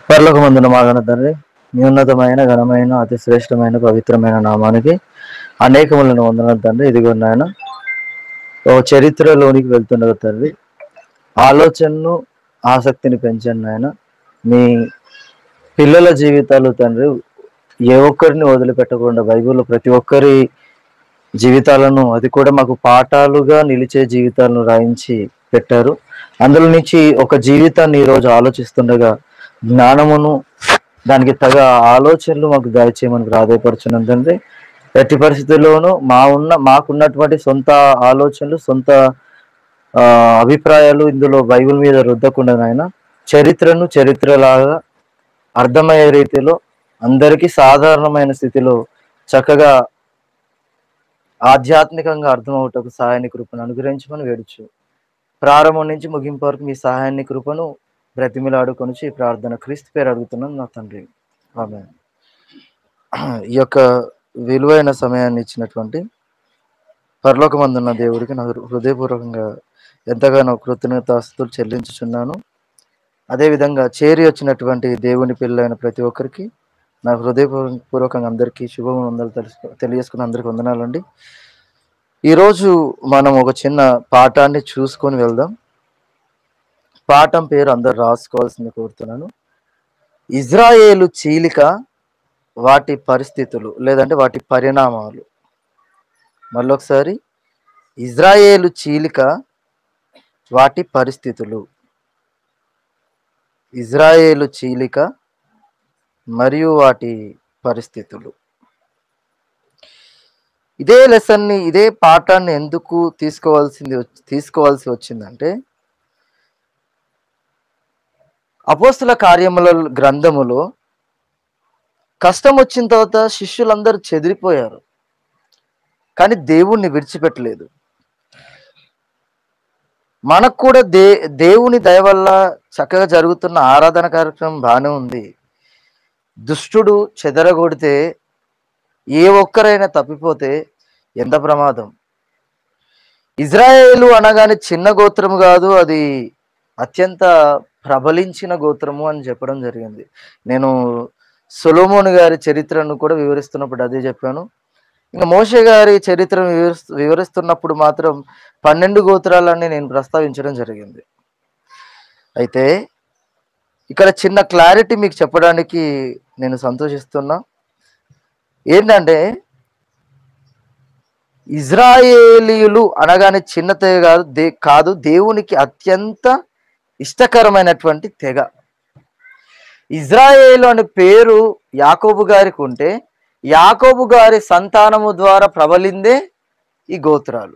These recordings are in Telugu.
పరలోకమందున మా ఘన తండ్రి, మీ ఉన్నతమైన ఘనమైన అతి శ్రేష్టమైన పవిత్రమైన నామానికి అనేకములను వందనాలు తండ్రి. ఇదిగో నాయన ఓ చరిత్రలోనికి వెళ్తుండగా తండ్రి, ఆలోచనను ఆసక్తిని పెంచండి నాయన. మీ పిల్లల జీవితాలు తండ్రి ఏ ఒక్కరిని వదిలిపెట్టకుండా బైబిల్లో ప్రతి ఒక్కరి జీవితాలను, అది కూడా మాకు పాఠాలుగా నిలిచే జీవితాలను రాయించి పెట్టారు. అందులో నుంచి ఒక జీవితాన్ని ఈరోజు ఆలోచిస్తుండగా జ్ఞానమును దానికి తగ ఆలోచనలు మాకు దయచేయమని ప్రాధాయపడుచున్నాం తండ్రి. ఎట్టి పరిస్థితుల్లోనూ మాకున్నటువంటి సొంత ఆలోచనలు, సొంత అభిప్రాయాలు ఇందులో బైబిల్ మీద రుద్దకుండా నాయన, చరిత్రను చరిత్రలాగా అర్థమయ్యే రీతిలో అందరికీ సాధారణమైన స్థితిలో చక్కగా ఆధ్యాత్మికంగా అర్థమవుటకు సహాయాన్ని కృపను అనుగ్రహించమని వేడుచు, ప్రారంభం నుంచి ముగింపు వరకు మీ సహాయాన్ని కృపను బ్రతిమిలాడుకొని ఈ ప్రార్థన క్రీస్తు పేరు అడుగుతున్నాను నా తండ్రి, ఆమేన్. ఈ యొక్క విలువైన సమయాన్ని ఇచ్చినటువంటి పరలోకమందున్న దేవుడికి నా హృదయపూర్వకంగా ఎంతగానో కృతజ్ఞతాస్తుతులు చెల్లించుచున్నాను. అదేవిధంగా చేరి వచ్చినటువంటి దేవుని పిల్లలైన ప్రతి ఒక్కరికి నా హృదయపూర్వకంగా అందరికీ శుభవందనాలు తెలియజేసుకుని అందరికి వందనాలండి. ఈరోజు మనం ఒక చిన్న పాఠాన్ని చూసుకొని వెళ్దాం. పాఠం పేరు అందరు రాసుకోవాల్సింది కోరుతున్నాను. ఇజ్రాయేలు చీలిక, వాటి పరిస్థితులు లేదంటే వాటి పరిణామాలు. మళ్ళొకసారి, ఇజ్రాయేలు చీలిక, వాటి పరిస్థితులు. ఇజ్రాయేలు చీలిక మరియు వాటి పరిస్థితులు. ఇదే లెసన్ని, ఇదే పాఠాన్ని ఎందుకు తీసుకోవాల్సి వచ్చిందంటే, అపోస్తుల కార్యముల గ్రంథములో కష్టం వచ్చిన తర్వాత శిష్యులందరూ చెదిరిపోయారు, కానీ దేవుణ్ణి విడిచిపెట్టలేదు. మనకు కూడా దేవుని దయ వల్ల చక్కగా జరుగుతున్న ఆరాధన కార్యక్రమం బాగానే ఉంది. దుష్టుడు చెదరగొడితే, ఏ ఒక్కరైనా తప్పిపోతే ఎంత ప్రమాదం. ఇజ్రాయేలు అనగానే చిన్న గోత్రము కాదు, అది అత్యంత ప్రబలించిన గోత్రము అని చెప్పడం జరిగింది. నేను సొలొమోను గారి చరిత్రను కూడా వివరిస్తున్నప్పుడు అదే చెప్పాను. ఇంకా మోషే గారి చరిత్రను వివరిస్తున్నప్పుడు మాత్రం 12 గోత్రాలని నేను ప్రస్తావించడం జరిగింది. అయితే ఇక్కడ చిన్న క్లారిటీ మీకు చెప్పడానికి నేను సంతోషిస్తున్నా. ఏంటంటే, ఇజ్రాయేలీయులు అనగానే చిన్న తెగ కాదు, దేవునికి అత్యంత ఇష్టకరమైనటువంటి తెగ. ఇజ్రాయేలు అనే పేరు యాకోబు గారికి ఉంటే, యాకోబు గారి సంతానము ద్వారా ప్రబలిందే ఈ గోత్రాలు.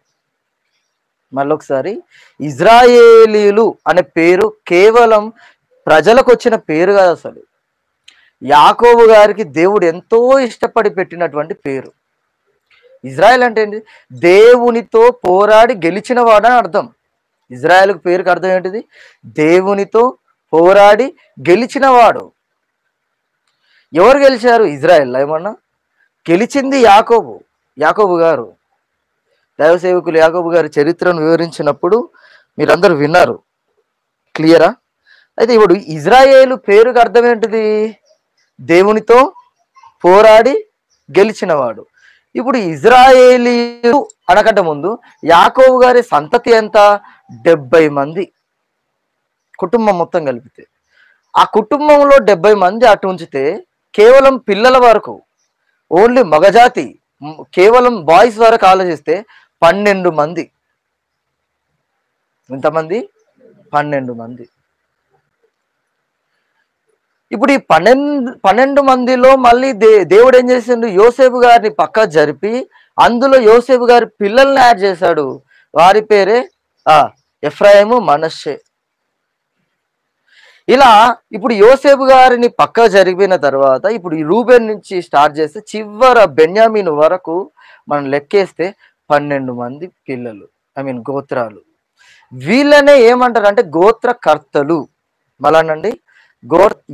మళ్ళొకసారి, ఇజ్రాయేలీయులు అనే పేరు కేవలం ప్రజలకు వచ్చిన పేరు కాదు, అసలు యాకోబు గారికి దేవుడు ఎంతో ఇష్టపడి పెట్టినటువంటి పేరు. ఇజ్రాయెల్ అంటే ఏంటి? దేవునితో పోరాడి గెలిచిన వాడని అర్థం. ఇజ్రాయెల్కి పేరుకి అర్థం ఏంటిది? దేవునితో పోరాడి గెలిచిన వాడు. ఎవరు గెలిచారు? ఇజ్రాయెల్. ఏమన్నా గెలిచింది యాకోబు గారు. దైవ సేవకులు యాకోబు గారి చరిత్రను వివరించినప్పుడు మీరందరూ విన్నారు. క్లియరా? అయితే ఇప్పుడు ఇజ్రాయేలు పేరుకి అర్థం ఏంటిది? దేవునితో పోరాడి గెలిచినవాడు. ఇప్పుడు ఇజ్రాయేలీలు అనకంటే ముందు యాకోబు గారి సంతతి ఎంత? 70 మంది కుటుంబం మొత్తం కలిపితే. ఆ కుటుంబంలో 70 మంది అటు ఉంచితే, కేవలం పిల్లల వరకు, ఓన్లీ మగజాతి, కేవలం బాయ్స్ వరకు ఆలోచిస్తే 12 మంది. ఎంతమంది? 12 మంది. ఇప్పుడు ఈ 12 మందిలో మళ్ళీ దేవుడు ఏం చేసిండు? యోసేపు గారిని పక్క జరిపి అందులో యోసేపు గారి పిల్లల్ని యాడ్ చేశాడు. వారి పేరే ఎఫ్రాయిము, మనష్షే. ఇలా ఇప్పుడు యోసేపు గారిని పక్క జరిపిన తర్వాత ఇప్పుడు ఈ రూబెన్ నుంచి స్టార్ట్ చేస్తే చివర బెన్యామీను వరకు మనం లెక్కేస్తే 12 మంది పిల్లలు, గోత్రాలు. వీళ్ళనే ఏమంటారు అంటే గోత్రకర్తలు. మళ్ళానండి,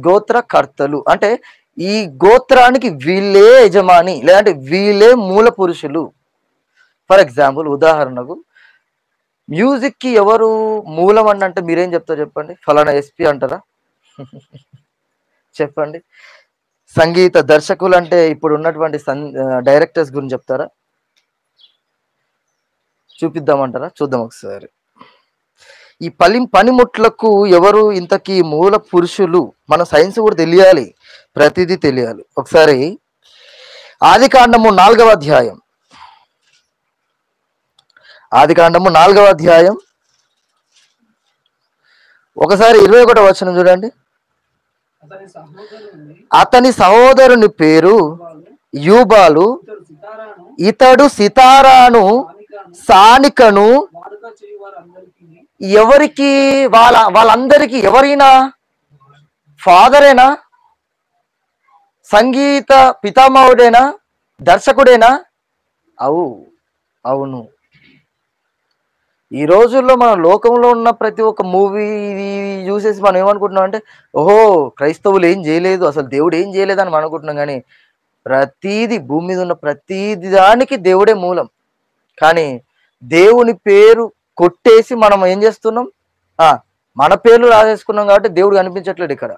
గోత్రకర్తలు అంటే ఈ గోత్రానికి వీళ్ళే యజమాని, లేదంటే వీళ్ళే మూల పురుషులు. ఫర్ ఎగ్జాంపుల్, ఉదాహరణకు మ్యూజిక్కి ఎవరు మూలం అని అంటే మీరేం చెప్తారు చెప్పండి? ఫలానా ఎస్పీ అంటారా? చెప్పండి. సంగీత దర్శకులు అంటే ఇప్పుడు ఉన్నటువంటి డైరెక్టర్స్ గురించి చెప్తారా? చూపిద్దామంటారా? చూద్దాం ఒకసారి. ఈ పనిముట్లకు ఎవరు ఇంతకీ మూల పురుషులు? మన సైన్స్ కూడా తెలియాలి, ప్రతిదీ తెలియాలి. ఒకసారి ఆదికాండము 4వ అధ్యాయం, ఆదికాండము 4వ అధ్యాయం ఒకసారి 21వ వచనం చూడండి. అతని సహోదరుని పేరు యూబాలు, ఇతడు సితారాను సానికను. ఎవరికి? వాళ్ళందరికీ ఎవరైనా ఫాదరేనా? సంగీత పితామహుడేనా? దర్శకుడేనా? అవును. ఈ రోజుల్లో మన లోకంలో ఉన్న ప్రతి ఒక్క మూవీ చూసేసి మనం ఏమనుకుంటున్నాం అంటే, ఓహో క్రైస్తవులు ఏం చేయలేదు, అసలు దేవుడు ఏం చేయలేదు అని మనం అనుకుంటున్నాం. కానీ ప్రతీది భూమి మీద ఉన్న ప్రతీది దానికి దేవుడే మూలం. కానీ దేవుని పేరు కొట్టేసి మనం ఏం చేస్తున్నాం? మన పేర్లు రాసేసుకున్నాం కాబట్టి దేవుడు కనిపించట్లేదు ఇక్కడ.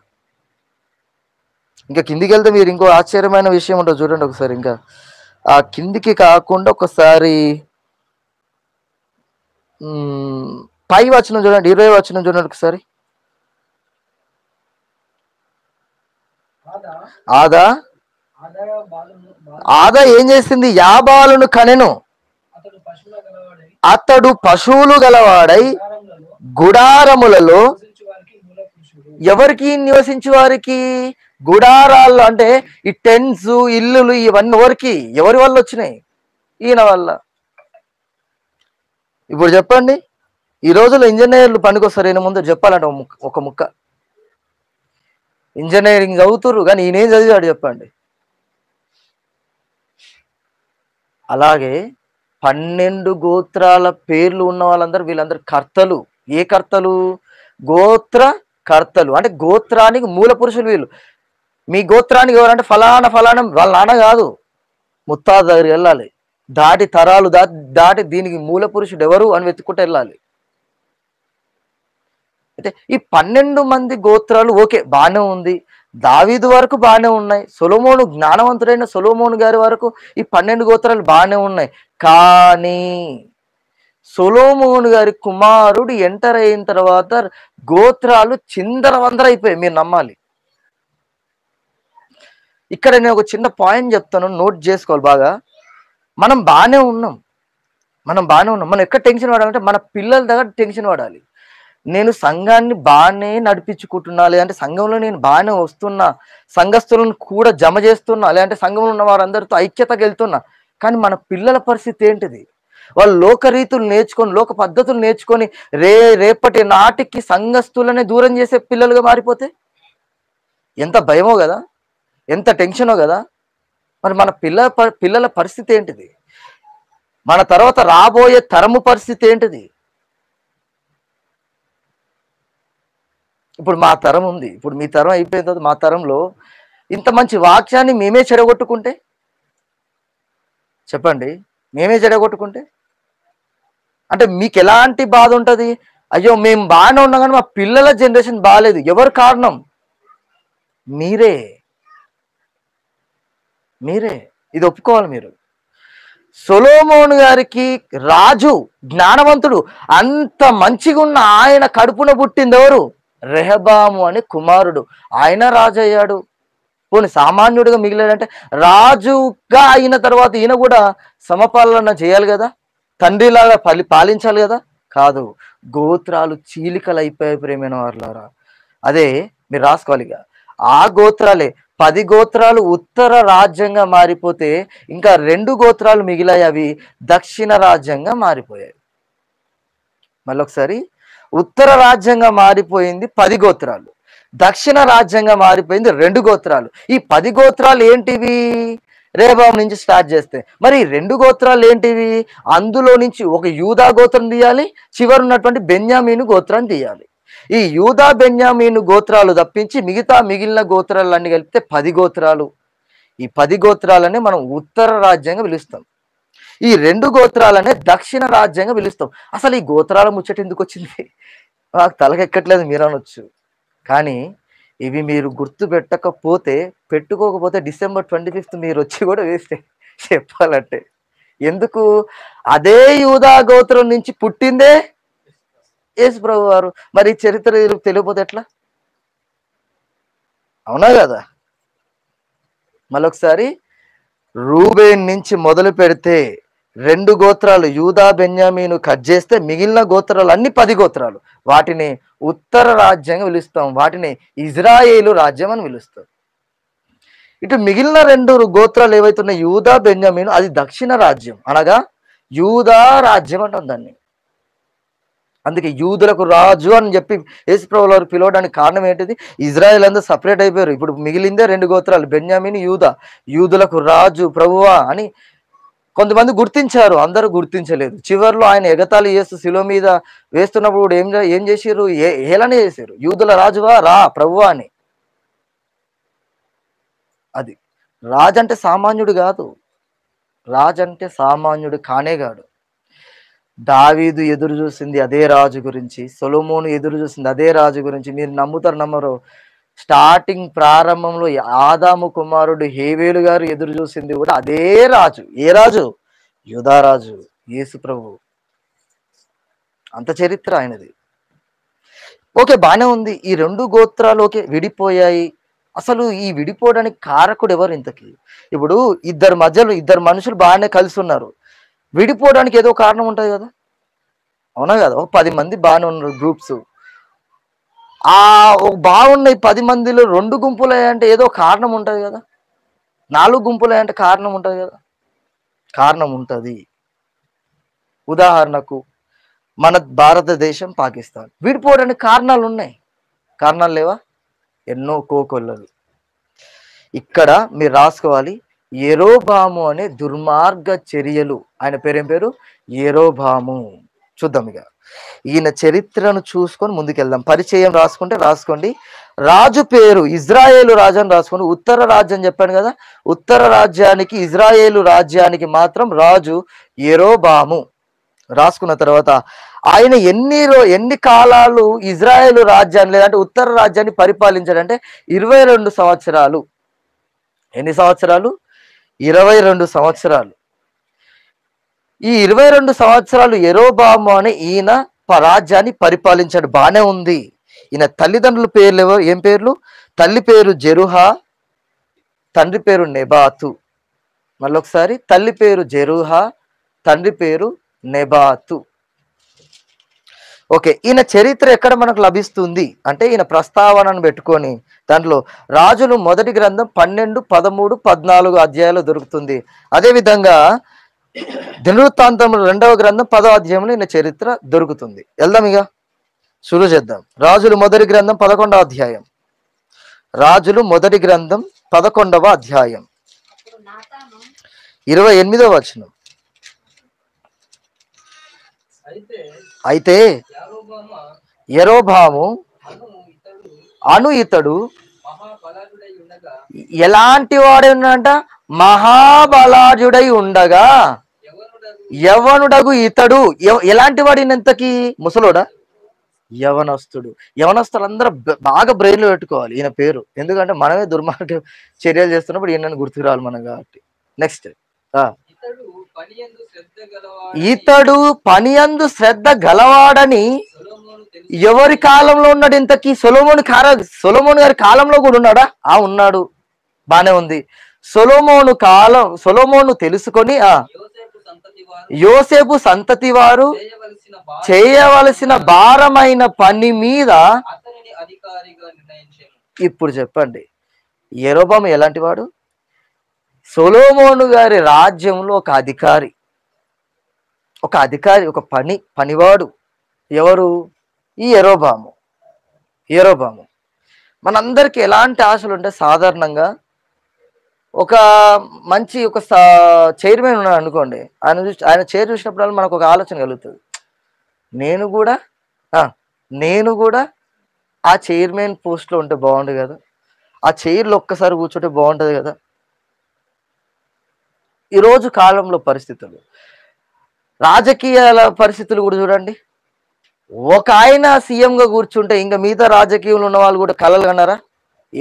ఇంకా కిందికి వెళ్తే మీరు ఇంకో ఆశ్చర్యమైన విషయం ఉంటుంది చూడండి ఒకసారి. ఇంకా ఆ కిందికి కాకుండా ఒకసారి పై వచనం చూడండి, 20వ వచనం చూడండి ఒకసారి. ఆదా ఏం చేసింది? యాబాలును కనెను. అతడు పశువులు గలవాడై గుడారములలో. ఎవరికి నివసించే వారికి? గుడారాల్లో. అంటే ఈ టెంట్స్, ఇల్లులు ఇవన్నీ ఎవరి వల్ల వచ్చినాయి? ఈయన వల్ల. ఇప్పుడు చెప్పండి, ఈ రోజుల్లో ఇంజనీర్లు పనికొస్తారు. ఈయన ముందు చెప్పాలంటే ఒక ముక్క. ఇంజనీరింగ్ చదువుతురు కానీ ఈయనేం చదివాడు చెప్పండి. అలాగే 12 గోత్రాల పేర్లు ఉన్న వాళ్ళందరూ, వీళ్ళందరూ కర్తలు. ఏ కర్తలు? గోత్ర కర్తలు. అంటే గోత్రానికి మూల పురుషులు వీళ్ళు. మీ గోత్రానికి ఎవరంటే ఫలానా వాళ్ళ నాన్న కాదు, ముత్తాత దగ్గరికి వెళ్ళాలి, దాటి తరాలు దాటి దీనికి మూల పురుషుడు ఎవరు అని వెతుక్కుంటూ వెళ్ళాలి. అయితే ఈ 12 మంది గోత్రాలు ఓకే, బాగానే ఉంది. దావీదు వరకు బాగానే ఉన్నాయి. సొలొమోను, జ్ఞానవంతుడైన సొలొమోను గారి వరకు ఈ 12 గోత్రాలు బాగానే ఉన్నాయి. కానీ సొలొమోను గారి కుమారుడు ఎంటర్ అయిన తర్వాత గోత్రాలు చిందరవందర అయిపోయాయి. మీరు నమ్మాలి. ఇక్కడ నేను ఒక చిన్న పాయింట్ చెప్తాను, నోట్ చేసుకోవాలి బాగా. మనం బాగానే ఉన్నాం. మనం ఎక్కడ టెన్షన్ పడాలంటే మన పిల్లల దగ్గర టెన్షన్ పడాలి. నేను సంఘాన్ని బాగానే నడిపించుకుంటున్నా, లేదంటే సంఘంలో నేను బాగానే వస్తున్నా, సంఘస్థులను కూడా జమ చేస్తున్నా, లేదంటే సంఘంలో ఉన్న వారందరితో ఐక్యతగా వెళ్తున్నా. కానీ మన పిల్లల పరిస్థితి ఏంటిది? వాళ్ళు లోకరీతులు నేర్చుకొని, లోక పద్ధతులు నేర్చుకొని రేపటి నాటికి సంఘస్థులనే దూరం చేసే పిల్లలుగా మారిపోతే ఎంత భయమో కదా, ఎంత టెన్షనో కదా. మరి మన పిల్లల పరిస్థితి ఏంటిది? మన తర్వాత రాబోయే తరము పరిస్థితి ఏంటిది? ఇప్పుడు మా తరం ఉంది, ఇప్పుడు మీ తరం అయిపోయిన తర్వాత మా తరంలో ఇంత మంచి వాక్యాన్ని మేమే చెడగొట్టుకుంటే చెప్పండి, మేమే చెడగొట్టుకుంటే అంటే మీకు ఎలాంటి బాధ ఉంటుంది? అయ్యో మేము బాగానే ఉన్నాం కానీ మా పిల్లల జనరేషన్ బాగాలేదు. ఎవరు కారణం? మీరే. ఇది ఒప్పుకోవాలి మీరు. సొలొమోను గారికి రాజు, జ్ఞానవంతుడు, అంత మంచిగా ఉన్న ఆయన కడుపున పుట్టింది ఎవరు? రెహబాము అనే కుమారుడు. ఆయన రాజు అయ్యాడు. పోనీ సామాన్యుడిగా మిగిలాడంటే రాజుగా అయిన తర్వాత ఈయన కూడా సమపాలన చేయాలి కదా, తండ్రిలాగా పాలించాలి కదా. కాదు, గోత్రాలు చీలికలు అయిపోయాయి ప్రేమైన వాళ్ళారా. అదే మీరు రాసుకోవాలి. ఆ గోత్రాలే 10 గోత్రాలు ఉత్తర రాజ్యంగా మారిపోతే ఇంకా 2 గోత్రాలు మిగిలాయి, అవి దక్షిణ రాజ్యంగా మారిపోయాయి. మళ్ళొకసారి, ఉత్తర రాజ్యంగా మారిపోయింది 10 గోత్రాలు, దక్షిణ రాజ్యంగా మారిపోయింది 2 గోత్రాలు. ఈ 10 గోత్రాలు ఏంటివి? రేబాము నుంచి స్టార్ట్ చేస్తే మరి 2 గోత్రాలు ఏంటివి? అందులో నుంచి ఒక యూదా గోత్రం తీయాలి, చివరి ఉన్నటువంటి బెన్యామీను గోత్రాన్ని తీయాలి. ఈ యూదా బెన్యామీను గోత్రాలు తప్పించి మిగిలిన గోత్రాలన్నీ కలిపితే 10 గోత్రాలు. ఈ 10 గోత్రాలనే మనం ఉత్తర రాజ్యంగా పిలుస్తాం. ఈ 2 గోత్రాలనే దక్షిణ రాజ్యంగా పిలుస్తాం. అసలు ఈ గోత్రాల ముచ్చట ఎందుకు వచ్చింది? నాకు తలకెక్కట్లేదు మీరు అనొచ్చు. కానీ ఇవి మీరు గుర్తు పెట్టకపోతే, పెట్టుకోకపోతే డిసెంబర్ 25 మీరు వచ్చి కూడా వేస్తే చెప్పాలంటే. ఎందుకు? అదే యూదా గోత్రం నుంచి పుట్టిందే యేసు ప్రభు వారు. మరి చరిత్ర తెలియకపోతే ఎట్లా? అవునా కదా? మళ్ళొకసారి, రూబేన్ నుంచి మొదలు పెడితే 2 గోత్రాలు యూదా బెన్యామీను కట్ చేస్తే మిగిలిన గోత్రాలు అన్ని 10 గోత్రాలు. వాటిని ఉత్తర రాజ్యంగా పిలుస్తాం, వాటిని ఇజ్రాయేలు రాజ్యం అని పిలుస్తాం. ఇటు మిగిలిన 2 గోత్రాలు ఏవైతున్నాయి యూదా బెన్యామీను, అది దక్షిణ రాజ్యం, అనగా యూదా రాజ్యం అంటాం దాన్ని. అందుకే యూదులకు రాజు అని చెప్పి యేసుప్రభుల వారు పిలవడానికి కారణం ఏంటిది? ఇజ్రాయెల్ అందరూ సపరేట్ అయిపోయారు. ఇప్పుడు మిగిలిందే 2 గోత్రాలు, బెన్యామీను, యూదా. యూదులకు రాజు, ప్రభువా అని కొంతమంది గుర్తించారు, అందరూ గుర్తించలేదు. చివరిలో ఆయన ఎగతాళి చేస్తూ శిలువ మీద వేస్తున్నప్పుడు ఏం చేసిర్రు? హేళన చేశారు. యూదుల రాజువా, రా ప్రభువా అని. అది రాజు అంటే సామాన్యుడు కాదు, రాజు అంటే సామాన్యుడు కానేగాడు. దావీదు ఎదురు చూసింది అదే రాజు గురించి, సొలొమోను ఎదురు చూసింది అదే రాజు గురించి. మీరు నమ్ముతారు నమ్మరు, స్టార్టింగ్ ప్రారంభంలో ఆదాము కుమారుడు హేవేలు గారు ఎదురు చూసింది కూడా అదే రాజు. ఏ రాజు? యూదారాజు, యేసు ప్రభు. అంత చరిత్ర ఆయనది. ఓకే, బానే ఉంది. ఈ 2 గోత్రాలు ఓకే విడిపోయాయి. అసలు ఈ విడిపోవడానికి కారకుడు ఎవరు ఇంతకీ? ఇప్పుడు ఇద్దరు మనుషులు బాగానే కలిసి ఉన్నారు, విడిపోవడానికి ఏదో కారణం ఉంటుంది కదా, అవునా కదా? ఒక 10 మంది బాగానే ఉన్నారు గ్రూప్స్, బాగున్నాయి 10 మందిలో 2 గుంపులు అయ్యాయంటే ఏదో కారణం ఉంటుంది కదా, 4 గుంపులు అయ్యాయంటే కారణం ఉంటుంది కదా, కారణం ఉంటుంది. ఉదాహరణకు మన భారతదేశం, పాకిస్తాన్ విడిపోవడానికి కారణాలు ఉన్నాయి, కారణాలు లేవా? ఎన్నో కోకొల్లలు. ఇక్కడ మీరు రాసుకోవాలి, యెరోబాము అనే దుర్మార్గ చర్యలు. ఆయన పేరేం పేరు? యెరోబాము. చూద్దాం ఇక ఈయన చరిత్రను చూసుకొని ముందుకెళ్దాం. పరిచయం రాసుకుంటే రాసుకోండి. రాజు పేరు ఇజ్రాయేలు రాజు అని రాసుకోండి. ఉత్తర రాజ్యం చెప్పాను కదా, ఉత్తర రాజ్యానికి ఇజ్రాయేలు రాజ్యానికి మాత్రం రాజు యెరోబాము. రాసుకున్న తర్వాత ఆయన ఎన్ని కాలాలు ఇజ్రాయేలు రాజ్యాన్ని లేదంటే ఉత్తర రాజ్యాన్ని పరిపాలించాడంటే 22 సంవత్సరాలు. ఎన్ని సంవత్సరాలు? 22 సంవత్సరాలు. ఈ 22 సంవత్సరాలు యెరోబాము అనే ఈయన రాజ్యాన్ని పరిపాలించాడు. బానే ఉంది. ఈయన తల్లిదండ్రుల పేర్లు ఏం పేర్లు? తల్లి పేరు జెరుహా, తండ్రి పేరు నెబాతు. మళ్ళొకసారి, తల్లి పేరు జెరుహా, తండ్రి పేరు నెబాతు. ఓకే, ఈయన చరిత్ర ఎక్కడ మనకు లభిస్తుంది అంటే ఈయన ప్రస్తావనను పెట్టుకొని దాంట్లో రాజులు మొదటి గ్రంథం 12, 13, 14 అధ్యాయాలు దొరుకుతుంది. అదేవిధంగా దినవృత్తాంతములు 2వ గ్రంథం 10వ అధ్యాయంలో ఈయన చరిత్ర దొరుకుతుంది. వెళ్దాం ఇక శురు చేద్దాం. రాజులు మొదటి గ్రంథం 11వ అధ్యాయం. రాజులు మొదటి గ్రంథం 11వ అధ్యాయం 28వ వచనం. అయితే యెరోబాము అను ఇతడు ఎలాంటి వాడై ఉన్నాడంట? మహాబలాఢ్యుడై ఉండగా యవనుడగు ఇతడు. ఎలాంటి వాడు ఇంతకీ? ముసలోడా? యవనస్తుడు. యవనస్తులు అందరూ బాగా బ్రెయిన్లో పెట్టుకోవాలి ఈయన పేరు, ఎందుకంటే మనమే దుర్మార్గ చర్యలు చేస్తున్నప్పుడు ఈయనను గుర్తుకు రావాలి మనం కాబట్టి. నెక్స్ట్, ఇతడు పనియందు శ్రద్ధ గలవాడని ఎవరి కాలంలో ఉన్నాడు ఇంతకీ? సొలొమోను గారి కాలంలో కూడా ఉన్నాడా? ఉన్నాడు. బానే ఉంది. సొలొమోను తెలుసుకొని యోసేపు సంతతి వారు చేయవలసిన భారమైన పని మీద. ఇప్పుడు చెప్పండి, యెరోబాము ఎలాంటి వాడు? సొలొమోను గారి రాజ్యంలో ఒక అధికారి, ఒక పనివాడు. ఎవరు? ఈ యెరోబాము. మనందరికి ఎలాంటి ఆశలు ఉంటాయి? సాధారణంగా ఒక మంచి చైర్మన్ ఉన్నాడు అనుకోండి, ఆయన చైర్ చూసినప్పుడు మనకు ఒక ఆలోచన కలుగుతుంది, నేను కూడా ఆ చైర్మన్ పోస్ట్లో ఉంటే బాగుండు కదా, ఆ చైర్లో ఒక్కసారి కూర్చుంటే బాగుంటుంది కదా. ఈరోజు కాలంలో పరిస్థితులు, రాజకీయాల పరిస్థితులు కూడా చూడండి. ఒక ఆయన సీఎంగా కూర్చుంటే ఇంకా మిగతా రాజకీయంలో ఉన్న వాళ్ళు కూడా కలలు కన్నారా?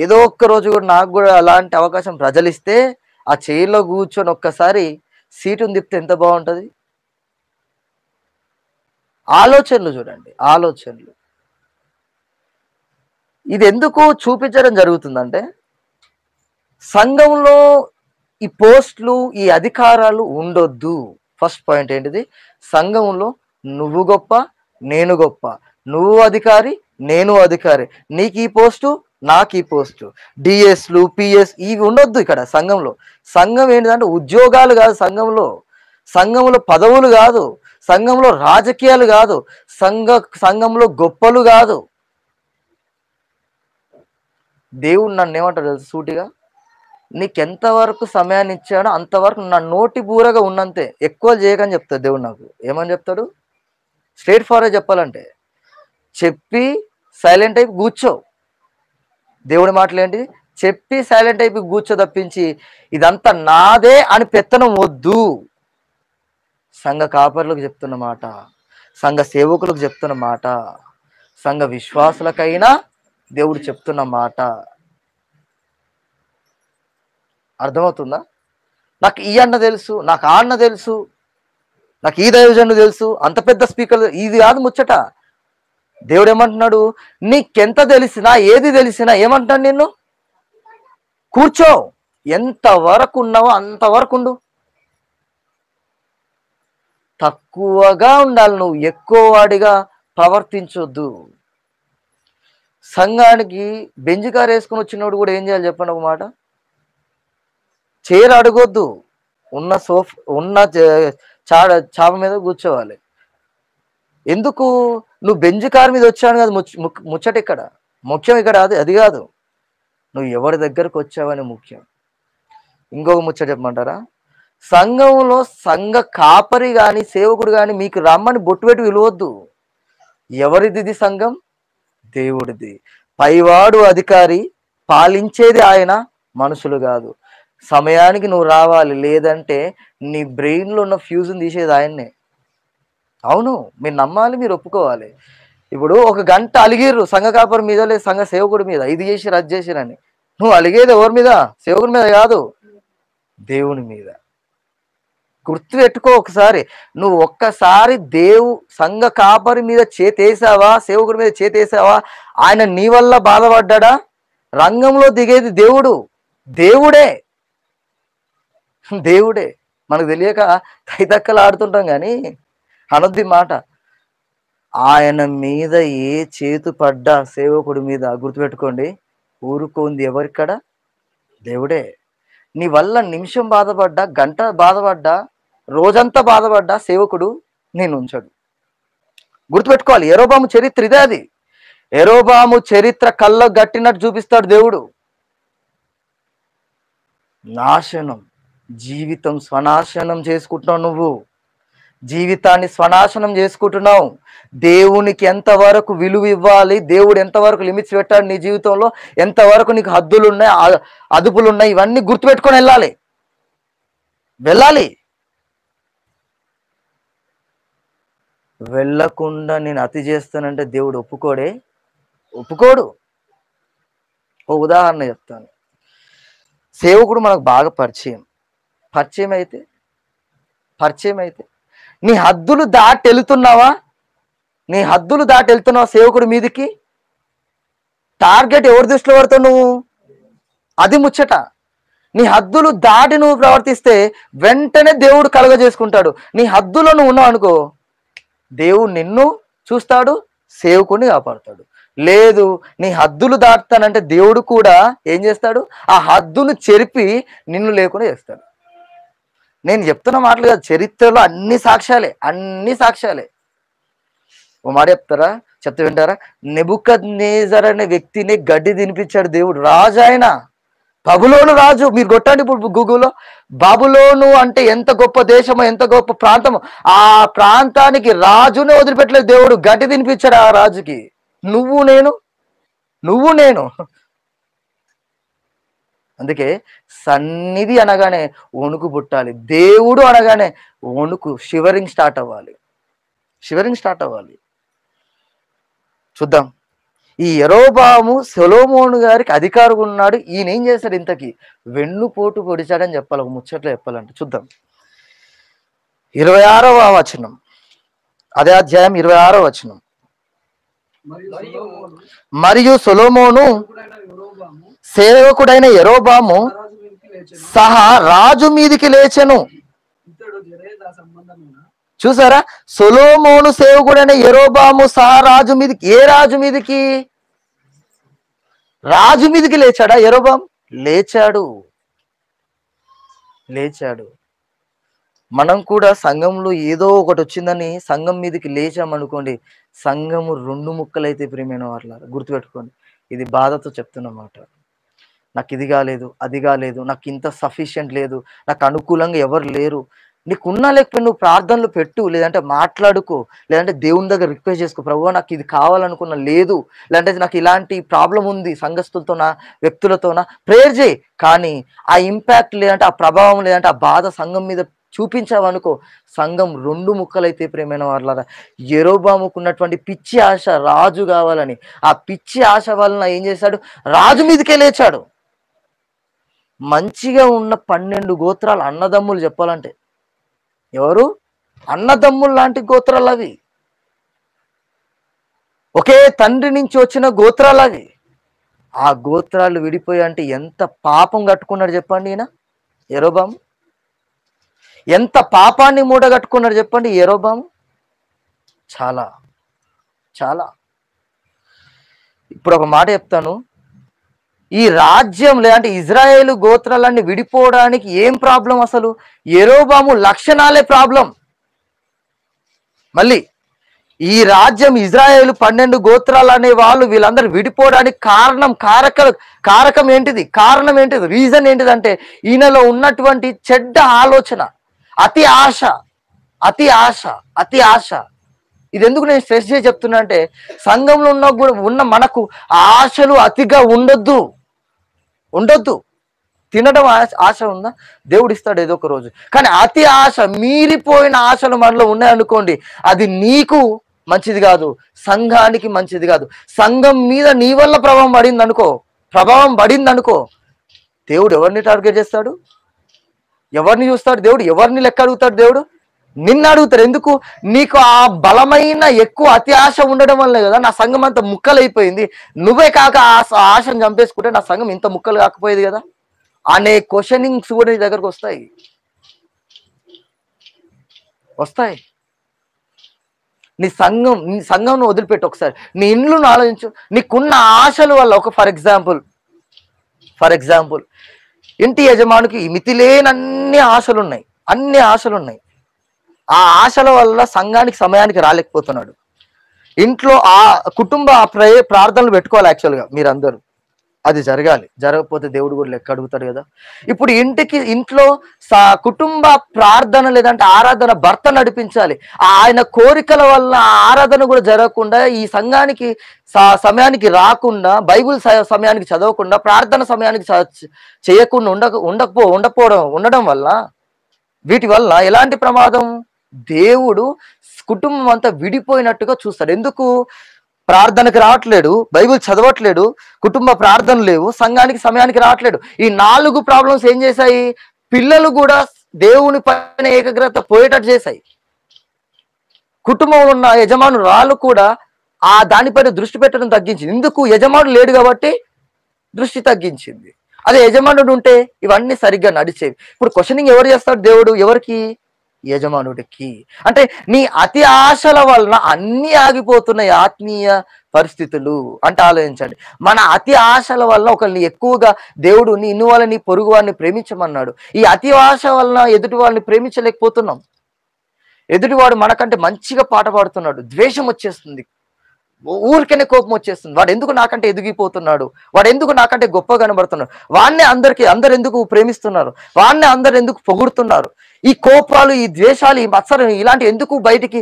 ఏదో ఒక్క రోజు కూడా నాకు కూడా అలాంటి అవకాశం ప్రజలు ఇస్తే ఆ చైర్లో కూర్చొని ఒక్కసారి సీటుని తిప్పితే ఎంత బాగుంటుంది. ఆలోచనలు చూడండి, ఆలోచనలు. ఇది ఎందుకు చూపించడం జరుగుతుందంటే, సంఘంలో ఈ పోస్టులు, ఈ అధికారాలు ఉండొద్దు. ఫస్ట్ పాయింట్ ఏంటిది? సంఘంలో నువ్వు గొప్ప, నేను గొప్ప, నువ్వు అధికారి, నేను అధికారి, నీకు ఈ పోస్టు, నాకు ఈ పోస్టు, డిఎస్లు, పిఎస్ ఇవి ఉండొద్దు ఇక్కడ సంఘంలో. సంఘం ఏంటిదంటే ఉద్యోగాలు కాదు, సంఘంలో పదవులు కాదు, సంఘంలో రాజకీయాలు కాదు, సంఘంలో గొప్పలు కాదు. దేవుడు నన్ను ఏమంటాడు తెలుసు సూటిగా? నీకెంతవరకు సమయాన్ని ఇచ్చాడో అంతవరకు నా నోటి బూరగా ఉన్నంతే, ఎక్కువ చేయకని చెప్తాడు దేవుడు నాకు. ఏమని చెప్తాడు? స్ట్రైట్ ఫార్వర్డ్ చెప్పాలంటే చెప్పి సైలెంట్ అయిపోయి కూర్చో. దేవుడి మాటలు ఏంటి? చెప్పి సైలెంట్ అయిపోయి కూర్చో తప్పించి ఇదంతా నాదే అని పెత్తనం వద్దు. సంఘ కాపరులకు చెప్తున్న మాట, సంఘ సేవకులకు చెప్తున్న మాట, సంఘ విశ్వాసులకైనా దేవుడు చెప్తున్న మాట. అర్థమవుతుందా? నాకు ఈ అన్న తెలుసు, నాకు ఆ అన్న తెలుసు, నాకు ఈ దైవజనుడు తెలుసు, అంత పెద్ద స్పీకర్, ఇది కాదు ముచ్చట. దేవుడు ఏమంటున్నాడు? నీకెంత తెలిసినా, ఏది తెలిసినా ఏమంటాడు? నిన్ను కూర్చో, ఎంతవరకు ఉన్నావో అంతవరకు ఉండు. తక్కువగా ఉండాలి, నువ్వు ఎక్కువ వాడిగా ప్రవర్తించొద్దు. సంఘానికి బెంజ్ కారు వేసుకుని వచ్చినోడు కూడా ఏం చేయాలి చెప్పండి ఒక మాట? చైర్ అడగొద్దు, ఉన్న చాప మీద కూర్చోవాలి. ఎందుకు? నువ్వు బెంజ్ కారు మీద వచ్చాను కదా ముచ్చట ఇక్కడ, ముఖ్యం ఇక్కడ అది కాదు, నువ్వు ఎవరి దగ్గరకు వచ్చావని ముఖ్యం. ఇంకొక ముచ్చట చెప్పమంటారా? సంఘంలో సంఘ కాపరి కానీ సేవకుడు కానీ మీకు రమ్మని బొట్టు పెట్టి విలువద్దు. ఎవరిది సంఘం? దేవుడిది. పైవాడు అధికారి, పాలించేది ఆయన, మనుషులు కాదు. సమయానికి నువ్వు రావాలి, లేదంటే నీ బ్రెయిన్లో ఉన్న ఫ్యూజ్ని తీసేది ఆయన్నే. అవును, మీరు నమ్మాలి, మీరు ఒప్పుకోవాలి. ఇప్పుడు ఒక గంట అలిగిర్రు సంఘ కాపరి మీద, లేదు సంఘ సేవకుడి మీద, ఇది చేసిరు అది చేసిరని. నువ్వు అలిగేది ఎవరి మీద? సేవకుడి మీద కాదు, దేవుని మీద. గుర్తు పెట్టుకో ఒకసారి. నువ్వు ఒక్కసారి సంఘ కాపరి మీద చేతేసావా, సేవకుడి మీద చేతేసావా, ఆయన నీ వల్ల బాధపడ్డా? రంగంలో దిగేది దేవుడే. మనకు తెలియక తైతక్కలు ఆడుతుంటాం కానీ అనొద్ది మాట. ఆయన మీద ఏ చేతు పడ్డా సేవకుడి మీద గుర్తుపెట్టుకోండి, ఊరుకోంది ఎవరిక్కడ? దేవుడే. నీ వల్ల నిమిషం బాధపడ్డా, గంట బాధపడ్డా, రోజంతా బాధపడ్డా సేవకుడు నేను ఉంచాడు. గుర్తుపెట్టుకోవాలి. యెరోబాము చరిత్ర ఇదే. అది యెరోబాము చరిత్ర కళ్ళ గట్టినట్టు చూపిస్తాడు దేవుడు. నాశనం, జీవితం స్వనాశనం చేసుకుంటున్నావు, నువ్వు జీవితాన్ని స్వనాశనం చేసుకుంటున్నావు. దేవునికి ఎంతవరకు విలువ ఇవ్వాలి, దేవుడు ఎంతవరకు లిమిట్స్ పెట్టాడు నీ జీవితంలో, ఎంతవరకు నీకు హద్దులు ఉన్నాయి, అదుపులు ఉన్నాయి, ఇవన్నీ గుర్తుపెట్టుకొని వెళ్ళాలి. వెళ్ళకుండా నేను అతి చేస్తానంటే దేవుడు ఒప్పుకోడు. ఓ ఉదాహరణ చెప్తాను. సేవకుడు మనకు బాగా పరిచయం అయితే నీ హద్దులు దాటి వెళ్తున్నావా సేవకుడి మీదికి? టార్గెట్ ఎవరి దృష్టిలో పడతావు నువ్వు? అది ముచ్చట. నీ హద్దులు దాటి నువ్వు ప్రవర్తిస్తే వెంటనే దేవుడు కలుగజేసుకుంటాడు. నీ హద్దులో నువ్వు ఉన్నావు అనుకో, దేవుడు నిన్ను చూస్తాడు, సేవకుడిని కాపాడుతాడు. లేదు, నీ హద్దులు దాటుతానంటే దేవుడు కూడా ఏం చేస్తాడు? ఆ హద్దును చెరిపి నిన్ను లేకుండా చేస్తాడు. నేను చెప్తున్న మాటలు కాదు, చరిత్రలో అన్ని సాక్ష్యాలే. ఓ మాట చెప్తే వింటారా? నెబుకద్నెజర్ అనే వ్యక్తిని గడ్డి తినిపించాడు దేవుడు. రాజు ఆయన, బబులోను రాజు. మీరు కొట్టండి ఇప్పుడు గూగుల్లో, బబులోను అంటే ఎంత గొప్ప దేశమో, ఎంత గొప్ప ప్రాంతమో. ఆ ప్రాంతానికి రాజునే వదిలిపెట్టలేదు దేవుడు, గడ్డి తినిపించాడు ఆ రాజుకి. నువ్వు నేను. అందుకే సన్నిధి అనగానే వణుకు పుట్టాలి, దేవుడు అనగానే వణుకు, షివరింగ్ స్టార్ట్ అవ్వాలి. చూద్దాం ఈ యెరోబాము సొలొమోను గారికి అధికారం ఉన్నాడు. ఈయన ఏం చేశాడు? ఇంతకి వెన్నుపోటు పొడిచాడని చెప్పాలి. ఒక ముచ్చట్లో చెప్పాలంటే చూద్దాం. 26వ వచనం, అదే అధ్యాయం 26వ వచనం. మరియు సొలొమోను సేవకుడైన యెరోబాము సహా రాజు మీదికి లేచెను. చూసారా? సొలొమోను సేవకుడైన యెరోబాము సహా రాజు మీదికి. ఏ రాజు మీదికి? రాజు మీదికి లేచాడా యెరోబాము? లేచాడు. మనం కూడా సంఘంలో ఏదో ఒకటి వచ్చిందని సంఘం మీదకి లేచామనుకోండి, సంఘము 2 ముక్కలైతే ప్రియమైన వాళ్ళారా, గుర్తుపెట్టుకోండి. ఇది బాధతో చెప్తున్నమాట. నాకు ఇది కాలేదు, అది కాలేదు, నాకు ఇంత సఫిషియెంట్ లేదు, నాకు అనుకూలంగా ఎవరు లేరు. నీకున్నా లేకపోతే నువ్వు ప్రార్థనలు పెట్టు, లేదంటే మాట్లాడుకో, లేదంటే దేవుని దగ్గర రిక్వెస్ట్ చేసుకో. ప్రభువా నాకు ఇది కావాలనుకున్నా లేదు, లేదంటే నాకు ఇలాంటి ప్రాబ్లం ఉంది సంఘస్థులతోనా వ్యక్తులతోనా, ప్రేయర్ చేయి. కానీ ఆ ఇంపాక్ట్ లేదంటే ఆ ప్రభావం లేదంటే ఆ బాధ సంఘం మీద చూపించావనుకో, సంఘం 2 ముక్కలైతే ప్రియమైన వాళ్ళారా. యెరోబాముకు ఉన్నటువంటి పిచ్చి ఆశ రాజు కావాలని, ఆ పిచ్చి ఆశ వలన ఏం చేశాడు? రాజు మీదకే లేచాడు. మంచిగా ఉన్న 12 గోత్రాలు అన్నదమ్ములు చెప్పాలంటే ఎవరు? అన్నదమ్ములు లాంటి గోత్రాలు అవి. ఒకే తండ్రి నుంచి వచ్చిన గోత్రాలు అవి. ఆ గోత్రాలు విడిపోయి అంటే ఎంత పాపం కట్టుకున్నాడు చెప్పండి ఈయన యెరోబాము. ఎంత పాపాన్ని మూట కట్టుకున్నాడు చెప్పండి యెరోబాము. చాలా చాలా. ఇప్పుడు ఒక మాట చెప్తాను. ఈ రాజ్యం లేదంటే ఇజ్రాయేలు గోత్రాలన్నీ విడిపోవడానికి ఏం ప్రాబ్లం? అసలు యెరోబాము లక్షణాలే ప్రాబ్లం. మళ్ళీ ఈ రాజ్యం ఇజ్రాయేలు 12 గోత్రాలు అనే వాళ్ళు వీళ్ళందరూ విడిపోవడానికి కారకం ఏంటిది? కారణం ఏంటిది? రీజన్ ఏంటిదంటే ఈయనలో ఉన్నటువంటి చెడ్డ ఆలోచన, అతి ఆశ. ఇది ఎందుకు నేను స్ట్రెస్ చేసి చెప్తున్నా అంటే, సంఘంలో ఉన్న మనకు ఆశలు అతిగా ఉండొద్దు. తినడం ఆశ ఉందా? దేవుడు ఇస్తాడు ఏదో ఒక రోజు. కానీ అతి ఆశ, మీరిపోయిన ఆశలు మనలో ఉన్నాయనుకోండి, అది నీకు మంచిది కాదు, సంఘానికి మంచిది కాదు. సంఘం మీద నీ వల్ల ప్రభావం పడింది అనుకో, దేవుడు ఎవరిని టార్గెట్ చేస్తాడు? ఎవరిని చూస్తాడు దేవుడు? ఎవరిని లెక్క అడుగుతాడు దేవుడు? నిన్ను అడుగుతాడు. ఎందుకు? నీకు ఆ బలమైన ఎక్కువ అతి ఆశ ఉండడం వల్లే కదా నా సంఘం అంత ముక్కలైపోయింది. నువ్వే కాక ఆశను చంపేసుకుంటే నా సంఘం ఇంత ముక్కలు కాకపోయేది కదా అనే క్వశ్చనింగ్స్ కూడా నీ దగ్గరకు వస్తాయి. నీ సంఘం వదిలిపెట్టి ఒకసారి నీ ఇండ్లను ఆలోచించు. నీకున్న ఆశల వల్ల ఫర్ ఎగ్జాంపుల్ ఇంటి యజమానికి మితిలేనన్ని ఆశలున్నాయి. ఆ ఆశల వల్ల సంఘానికి సమయానికి రాలేకపోతున్నాడు. ఇంట్లో ఆ కుటుంబ ప్రార్థనలు పెట్టుకోవాలి. యాక్చువల్గా మీరందరూ అది జరగకపోతే దేవుడు కూడా లెక్క అడుగుతాడు కదా. ఇప్పుడు ఇంట్లో కుటుంబ ప్రార్థన లేదంటే ఆరాధన భర్త నడిపించాలి. ఆయన కోరికల వల్ల ఆరాధన కూడా జరగకుండా, ఈ సంఘానికి సమయానికి రాకుండా, బైబిల్ సమయానికి చదవకుండా, ప్రార్థన సమయానికి చేయకుండా ఉండడం వల్ల వీటి వల్ల ఎలాంటి ప్రమాదం? దేవుడు కుటుంబం అంతా విడిపోయినట్టుగా చూస్తాడు. ఎందుకు? ప్రార్థనకి రావట్లేడు, బైబిల్ చదవట్లేడు, కుటుంబ ప్రార్థన లేవు, సంఘానికి సమయానికి రావట్లేడు. ఈ 4 ప్రాబ్లమ్స్ ఏం చేశాయి? పిల్లలు కూడా దేవుని పైన ఏకాగ్రత పోయేటట్టు చేశాయి. కుటుంబంలో ఉన్న యజమానురాలు కూడా ఆ దానిపైన దృష్టి పెట్టడం తగ్గించింది. ఎందుకు? యజమానుడు లేడు కాబట్టి దృష్టి తగ్గించింది. అదే యజమానుడు ఉంటే ఇవన్నీ సరిగ్గా నడిచేవి. ఇప్పుడు క్వశ్చనింగ్ ఎవరు చేస్తాడు? దేవుడు. ఎవరికి? యజమానుడికి. అంటే నీ అతి ఆశల వలన అన్ని ఆగిపోతున్నాయి ఆత్మీయ పరిస్థితులు అంటే ఆలోచించండి. మన అతి ఆశల వలన ఒకరిని ఎక్కువగా దేవుడు నిన్ను వాళ్ళని పొరుగు వారిని ప్రేమించమన్నాడు. ఈ అతి ఆశ వలన ఎదుటి వాళ్ళని ప్రేమించలేకపోతున్నాం. ఎదుటివాడు మనకంటే మంచిగా పాట పాడుతున్నాడు, ద్వేషం వచ్చేస్తుంది, ఊరికనే కోపం వచ్చేస్తుంది. వాడు ఎందుకు నాకంటే ఎదిగిపోతున్నాడు, వాడు ఎందుకు నాకంటే గొప్ప కనబడుతున్నాడు, వాడినే అందరు ఎందుకు ప్రేమిస్తున్నారు, వాడినే అందరు ఎందుకు పొగుడుతున్నారు. ఈ కోపాలు, ఈ ద్వేషాలు, ఈ మత్సరం ఇలాంటి ఎందుకు బయటికి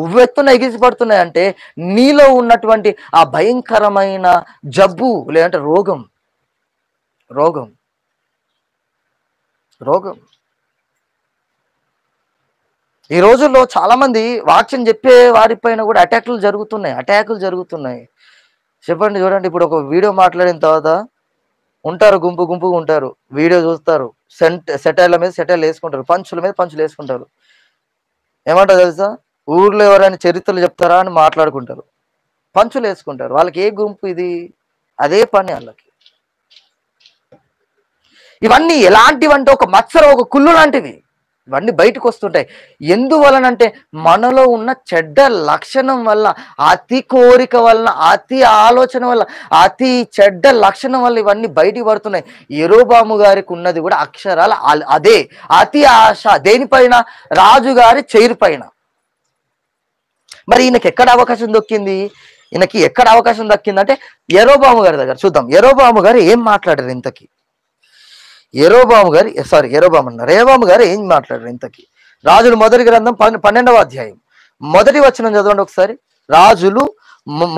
ఉవ్వెత్తున ఎగిసిపడుతున్నాయి అంటే నీలో ఉన్నటువంటి ఆ భయంకరమైన జబ్బు లేదంటే రోగం. ఈ రోజుల్లో చాలా మంది వాక్యం చెప్పే వారిపైన కూడా అటాకులు జరుగుతున్నాయి. చెప్పండి. చూడండి, ఇప్పుడు ఒక వీడియో మాట్లాడిన తర్వాత ఉంటారు, గుంపు గుంపుగా ఉంటారు, వీడియో చూస్తారు, సెటైర్ల మీద సెటైర్లు వేసుకుంటారు, పంచుల మీద పంచులు వేసుకుంటారు. ఏమంటారు తెలుసా? ఊర్లో ఎవరైనా చరిత్రలు చెప్తారా అని మాట్లాడుకుంటారు, పంచులు వేసుకుంటారు. వాళ్ళకి ఏ గుంపు ఇది? అదే పని వాళ్ళకి. ఇవన్నీ ఎలాంటివంటే ఒక మత్సరం, ఒక కుళ్ళు లాంటివి. ఇవన్నీ బయటకు వస్తుంటాయి. ఎందువలనంటే మనలో ఉన్న చెడ్డ లక్షణం వల్ల, అతి కోరిక వలన, అతి ఆలోచన వల్ల, అతి చెడ్డ లక్షణం వల్ల ఇవన్నీ బయటికి పడుతున్నాయి. యెరోబాము గారికి ఉన్నది కూడా అక్షరాల అదే అతి ఆశ. దేనిపైన? రాజుగారి చైర్ పైన. మరి ఈయనకి ఎక్కడ అవకాశం దొక్కింది? ఈయనకి ఎక్కడ అవకాశం దక్కిందంటే యెరోబాము గారి దగ్గర. చూద్దాం యెరోబాము గారు ఏం మాట్లాడారు ఇంతకి. యెరోబాము గారు ఏం మాట్లాడారు ఇంతకి. రాజులు మొదటి గ్రంథం 12వ అధ్యాయం మొదటి వచనం చదవండి ఒకసారి. రాజులు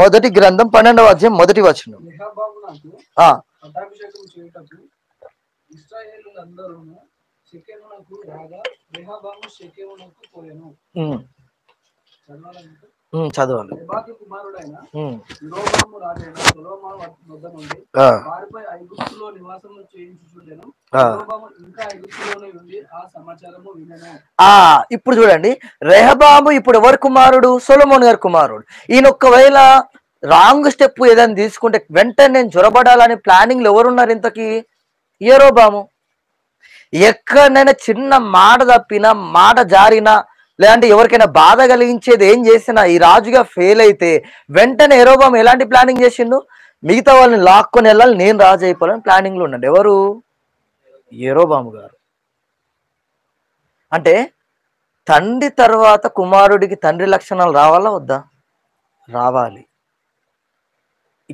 మొదటి గ్రంథం 12వ అధ్యాయం మొదటి వచనం. చదవాలి. ఇప్పుడు చూడండి, రెహబాము ఇప్పుడు ఎవరి కుమారుడు? సొలొమోను గారి కుమారుడు. ఈయన ఒక్కవేళ రాంగ్ స్టెప్ ఏదైనా తీసుకుంటే వెంటనే నేను జొరబడాలని ప్లానింగ్లు ఎవరున్నారు ఇంతకీ? యెరోబాము. ఎక్కడైనా చిన్న మాట తప్పినా, మాట జారినా, లేదంటే ఎవరికైనా బాధ కలిగించేది ఏం చేసినా ఈ రాజుగా ఫెయిల్ అయితే వెంటనే యెరోబాము ఎలాంటి ప్లానింగ్ చేసిండు? మిగతా వాళ్ళని లాక్కొని వెళ్ళాలి, నేను రాజు అయిపోవాలని ప్లానింగ్లో ఉన్నాడు. ఎవరు? యెరోబాము గారు. అంటే తండ్రి తర్వాత కుమారుడికి తండ్రి లక్షణాలు రావాలా వద్దా? రావాలి.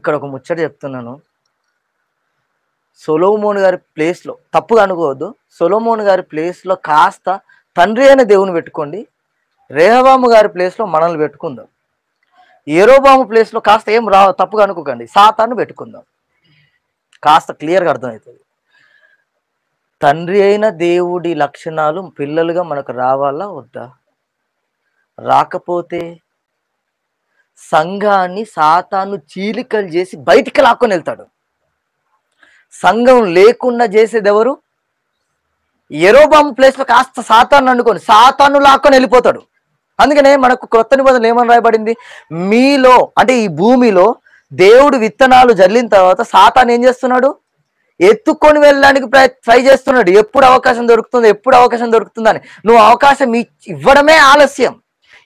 ఇక్కడ ఒక ముచ్చట చెప్తున్నాను. సొలొమోను గారి ప్లేస్లో, తప్పుగా అనుకోవద్దు, సొలొమోను గారి ప్లేస్లో కాస్త తండ్రి అయిన దేవుని పెట్టుకోండి. రెహబాము గారి ప్లేస్లో మనల్ని పెట్టుకుందాం. యెరోబాము ప్లేస్లో కాస్త ఏం తప్పుగా అనుకోకండి, సాతాను పెట్టుకుందాం. కాస్త క్లియర్గా అర్థమవుతుంది. తండ్రి అయిన దేవుడి లక్షణాలు పిల్లలుగా మనకు రావాలా వద్దా? రాకపోతే సంఘాన్ని సాతాను చీలికలు చేసి బయటికి లాక్కొని వెళ్తాడు. సంఘం లేకుండా చేసేది ఎవరు? యెరోబాము ప్లేస్లో కాస్త సాతాను అనుకోని సాతాను లాక్కొని వెళ్ళిపోతాడు. అందుకనే మనకు క్రొత్త నిబంధనలు ఏమని రాయబడింది? మీలో అంటే ఈ భూమిలో దేవుడు విత్తనాలు జల్లిన తర్వాత సాతాను ఏం చేస్తున్నాడు? ఎత్తుకొని వెళ్ళడానికి ట్రై చేస్తున్నాడు. ఎప్పుడు అవకాశం దొరుకుతుందని. నువ్వు అవకాశం ఇవ్వడమే ఆలస్యం,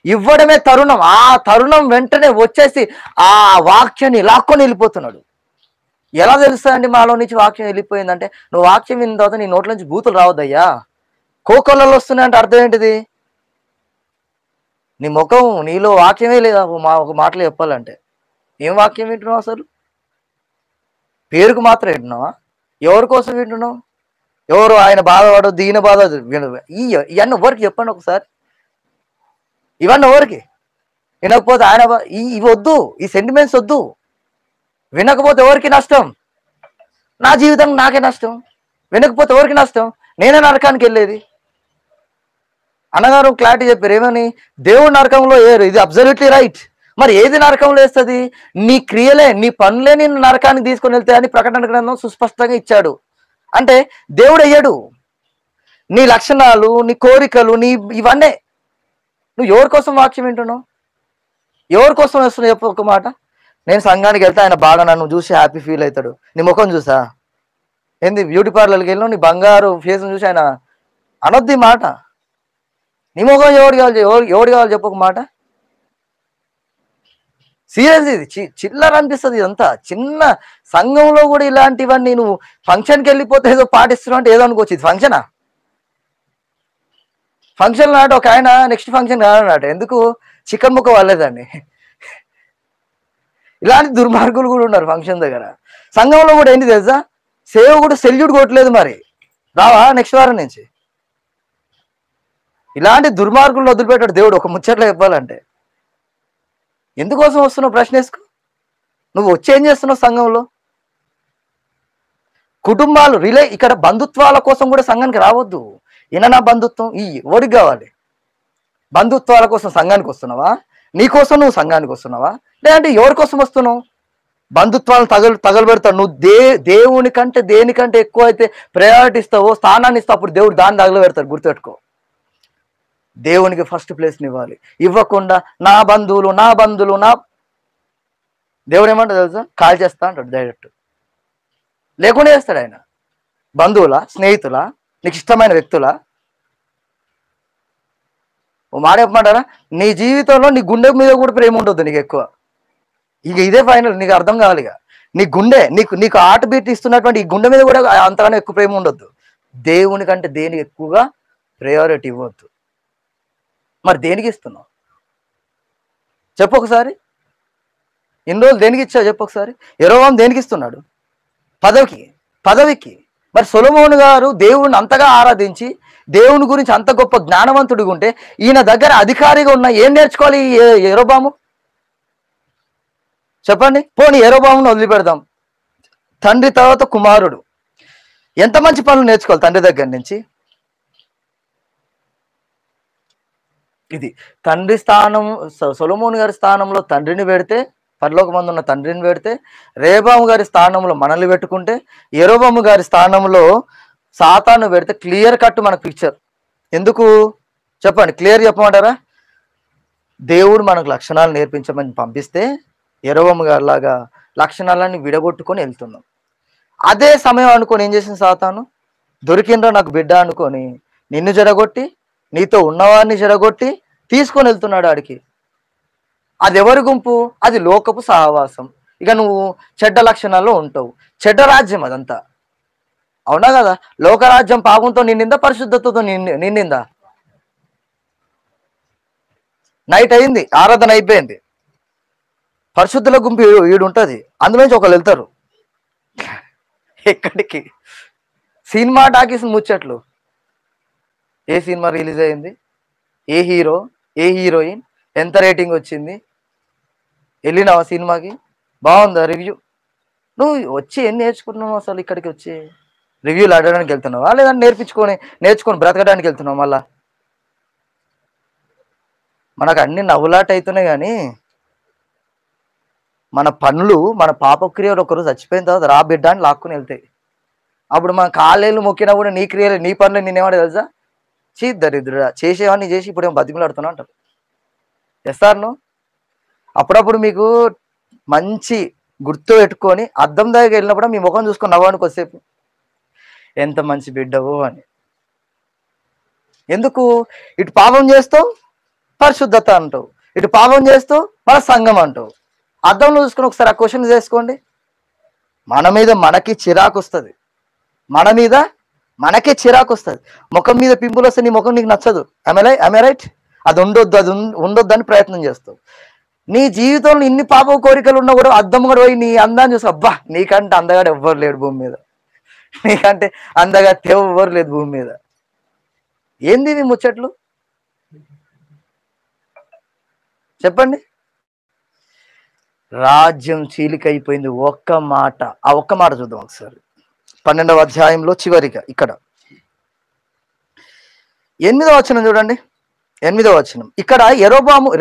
ఇవ్వడమే తరుణం. ఆ తరుణం వెంటనే వచ్చేసి ఆ వాక్యాన్ని లాక్కొని వెళ్ళిపోతున్నాడు. ఎలా తెలుస్తుందండి మాలో నుంచి వాక్యం వెళ్ళిపోయిందంటే? నువ్వు వాక్యం విన్న తర్వాత నీ నోట్ల నుంచి బూతులు రావద్దయ్యా, కోకొల్లలు వస్తున్నాయంటే అర్థం ఏంటిది? నీ ముఖం, నీలో వాక్యమే లేదా? ఒక మాటలో చెప్పాలంటే ఏం వాక్యం వింటున్నావు అసలు? పేరుకు మాత్రం వింటున్నావా? ఎవరి కోసం వింటున్నావు? ఎవరు ఆయన బాధపడో దీని బాధ ఇవన్నీ ఎవరికి చెప్పండి ఒకసారి. ఇవన్నీ ఎవరికి? వినకపోతే ఆయన ఇవి వద్దు, ఈ సెంటిమెంట్స్ వద్దు. వినకపోతే ఎవరికి నష్టం? నా జీవితం నాకే నష్టం. వినకపోతే ఎవరికి నష్టం? నేనే నరకానికి వెళ్ళేది. అన్నగారు క్లారిటీ చెప్పారు. ఏమని? దేవుడు నరకంలో ఏరు, ఇది అబ్సల్యూట్లీ రైట్. మరి ఏది నరకంలో వేస్తుంది? నీ క్రియలే, నీ పనులే నిన్ను నరకానికి తీసుకొని వెళ్తాయి అని ప్రకటన గ్రంథం సుస్పష్టంగా ఇచ్చాడు. అంటే దేవుడు అయ్యాడు. నీ లక్షణాలు, నీ కోరికలు, ఇవన్నీ నువ్వు ఎవరి కోసం వాక్యం వింటున్నావు? ఎవరి కోసం వస్తున్నావు చెప్పు ఒక మాట. నేను సంఘానికి వెళ్తే ఆయన బాగా నన్ను చూసి హ్యాపీ ఫీల్ అవుతాడు. నీ ముఖం చూసా? ఏంది బ్యూటీ పార్లర్కి వెళ్ళినావు, నీ బంగారు ఫేస్ చూసి ఆయన అనొద్ది మాట. నీ ముఖం ఎవడు కావాలి చెప్పు ఒక మాట. సీరియస్, ఇది చిల్లర అనిపిస్తుంది. ఇదంతా చిన్న సంఘంలో కూడా ఇలాంటివన్నీ. నువ్వు ఫంక్షన్కి వెళ్ళిపోతే ఏదో పాటిస్తున్నావు అంటే ఏదో అనుకోవచ్చు. ఇది ఫంక్షనా? ఫంక్షన్ నాటి ఒక ఆయన నెక్స్ట్ ఫంక్షన్ కాదన్నట్టు. ఎందుకు? చికెన్ ముక్క వాళ్ళేదండి. ఇలాంటి దుర్మార్గులు కూడా ఉన్నారు ఫంక్షన్ దగ్గర. సంఘంలో కూడా ఏంటి తెలుసా? సేవకుడు సెల్యూట్ కొట్టలేదు, మరి రావా నెక్స్ట్ వారం నుంచి? ఇలాంటి దుర్మార్గులను వదిలిపెట్టాడు దేవుడు. ఒక ముచ్చట్లో చెప్పాలంటే ఎందుకోసం వస్తున్నావు ప్రశ్నేసుకో. నువ్వు వచ్చి ఏం చేస్తున్నావు సంఘంలో? కుటుంబాలు ఇక్కడ బంధుత్వాల కోసం కూడా సంఘానికి రావద్దు. నా బంధుత్వం ఓడికి కావాలి. బంధుత్వాల కోసం సంఘానికి వస్తున్నావా? నీ కోసం నువ్వు సంఘానికి వస్తున్నావా? లేదంటే ఎవరి కోసం వస్తున్నావు? బంధుత్వాలను తగలబెడతావు. నువ్వు దేవుని కంటే దేనికంటే ఎక్కువ అయితే ప్రయారిటీ ఇస్తావో, స్థానాన్ని ఇస్తావు, అప్పుడు దేవుడు దాన్ని తగలబెడతాడు. గుర్తుపెట్టుకో. దేవునికి ఫస్ట్ ప్లేస్ని ఇవ్వాలి. ఇవ్వకుండా నా బంధువులు దేవుడు ఏమంటాడు తెలుసా? కాల్ చేస్తా అంటాడు డైరెక్ట్. లేకుండా చేస్తాడు ఆయన. బంధువుల, స్నేహితుల, నీకు ఇష్టమైన వ్యక్తుల. ఓ మాట చెప్పమంటారా, నీ జీవితంలో నీ గుండె మీద కూడా ప్రేమ ఉండొద్దు నీకు ఎక్కువ. ఇక ఇదే ఫైనల్. నీకు అర్థం కావాలి. ఇక నీ గుండె నీకు హార్ట్ బీట్ ఇస్తున్నటువంటి ఈ గుండె మీద కూడా అంతగానో ఎక్కువ ప్రేమ ఉండొద్దు. దేవుని కంటే దేనికి ఎక్కువగా ప్రయారిటీ ఇవ్వద్దు. మరి దేనికి ఇస్తున్నావు చెప్పు ఒకసారి? ఇన్ని రోజులు దేనికి ఇచ్చావు చెప్పు ఒకసారి? యెరొబోము దేనికి ఇస్తున్నాడు? పదవికి. మరి సొలొమోను గారు దేవుణ్ణి అంతగా ఆరాధించి దేవుని గురించి అంత గొప్ప జ్ఞానవంతుడిగా ఉంటే ఈయన దగ్గర అధికారిగా ఉన్న ఏం నేర్చుకోవాలి యెరొబోము? చెప్పండి. పోనీ యెరొబోమును వదిలిపెడదాం. తండ్రి తర్వాత కుమారుడు ఎంత మంచి పనులు నేర్చుకోవాలి తండ్రి దగ్గర నుంచి. ఇది తండ్రి స్థానం. సొలొమోను గారి స్థానంలో తండ్రిని పెడితే, పరలోకమందు ఉన్న తండ్రిని పెడితే, రెహబాము గారి స్థానంలో మనల్ని పెట్టుకుంటే, యెరొబోము గారి స్థానంలో సాతాను పెడితే క్లియర్ కట్ మనకు పిక్చర్. ఎందుకు చెప్పండి? క్లియర్ చెప్పమంటారా? దేవుడు మనకు లక్షణాలు నేర్పించమని పంపిస్తే యెరొబోము గారి లాగా లక్షణాలన్నీ విడగొట్టుకొని వెళ్తున్నాం. అదే సమయం అనుకొని ఏం చేసింది సాతాను? దొరికిండ్రా నాకు బిడ్డ అనుకొని నిన్ను జరగొట్టి, నీతో ఉన్నవాడిని జరగొట్టి తీసుకొని వెళ్తున్నాడు ఆడికి. అది ఎవరి గుంపు? అది లోకపు సహవాసం. ఇక నువ్వు చెడ్డ లక్షణాల్లో ఉంటావు. చెడ్డ రాజ్యం అదంతా. అవునా కదా? లోకరాజ్యం పాపంతో నిండిందా, పరిశుద్ధతతో నిండిందా? నైట్ అయింది, ఆరాధన అయిపోయింది, పరిశుద్ధుల గుంపు ఈడు ఉంటుంది, అందులోంచి ఒకళ్ళు వెళ్తారు ఎక్కడికి? సినిమా టాకీస్ ముచ్చట్లు. ఏ సినిమా రిలీజ్ అయింది, ఏ హీరో, ఏ హీరోయిన్, ఎంత రేటింగ్ వచ్చింది, వెళ్ళినావా సినిమాకి, బాగుందా రివ్యూ? నువ్వు వచ్చి ఏం నేర్చుకుంటున్నావు అసలు? ఇక్కడికి వచ్చి రివ్యూలు ఆడడానికి వెళ్తున్నావా, లేదంటే నేర్చుకొని బ్రతకడానికి వెళ్తున్నావు? మళ్ళా మనకు అన్ని నవ్వులాట అవుతున్నాయి, కానీ మన పనులు, మన పాపక్రియలు ఒకరు చచ్చిపోయిన తర్వాత రా బిడ్డ అని లాక్కుని వెళ్తాయి. అప్పుడు మన కాళ్ళేళ్ళు మొక్కినా కూడా నీ క్రియలు, నీ పనులు నేనేమంటే తెలుసా? చీ దరిద్రుడా, చేసేవాడిని చేసి ఇప్పుడు ఏమో బతిమలాడుతున్నా అంటారు. చేస్తాను. అప్పుడప్పుడు మీకు మంచి గుర్తు పెట్టుకొని అద్దం దగ్గర వెళ్ళినప్పుడు మీ ముఖం చూసుకొని నవ్వడానికి కొద్దిసేపు ఎంత మంచి బిడ్డవు అని. ఎందుకు? ఇటు పాపం చేస్తావు పరిశుద్ధత అంటావు, ఇటు పాపం చేస్తావు మన సంఘం అంటావు. అద్దంలో చూసుకొని ఒకసారి ఆ క్వశ్చన్ చేసుకోండి. మన మీద మనకి చిరాకు వస్తుంది, మనకే చిరాకు వస్తుంది. ముఖం మీద పింపుల్ వస్తే నీ ముఖం నీకు నచ్చదు. I right? అది ఉండొద్దని ప్రయత్నం చేస్తావు. నీ జీవితంలో ఇన్ని పాప కోరికలు ఉన్నా కూడా అద్దం కూడా పోయి నీ అందాన్ని చూసి అబ్బా నీకంటే అందగాడు ఎవ్వరు లేడు భూమి మీద, నీకంటే అందగా ఎవ్వరు లేదు భూమి మీద. ఏంది ఇవి ముచ్చట్లు చెప్పండి? రాజ్యం చీలికైపోయింది. ఒక్క మాట చూద్దాం ఒకసారి. 12వ అధ్యాయంలో చివరిగా ఇక్కడ 8వ వచనం చూడండి. 8వ వచనం. ఇక్కడ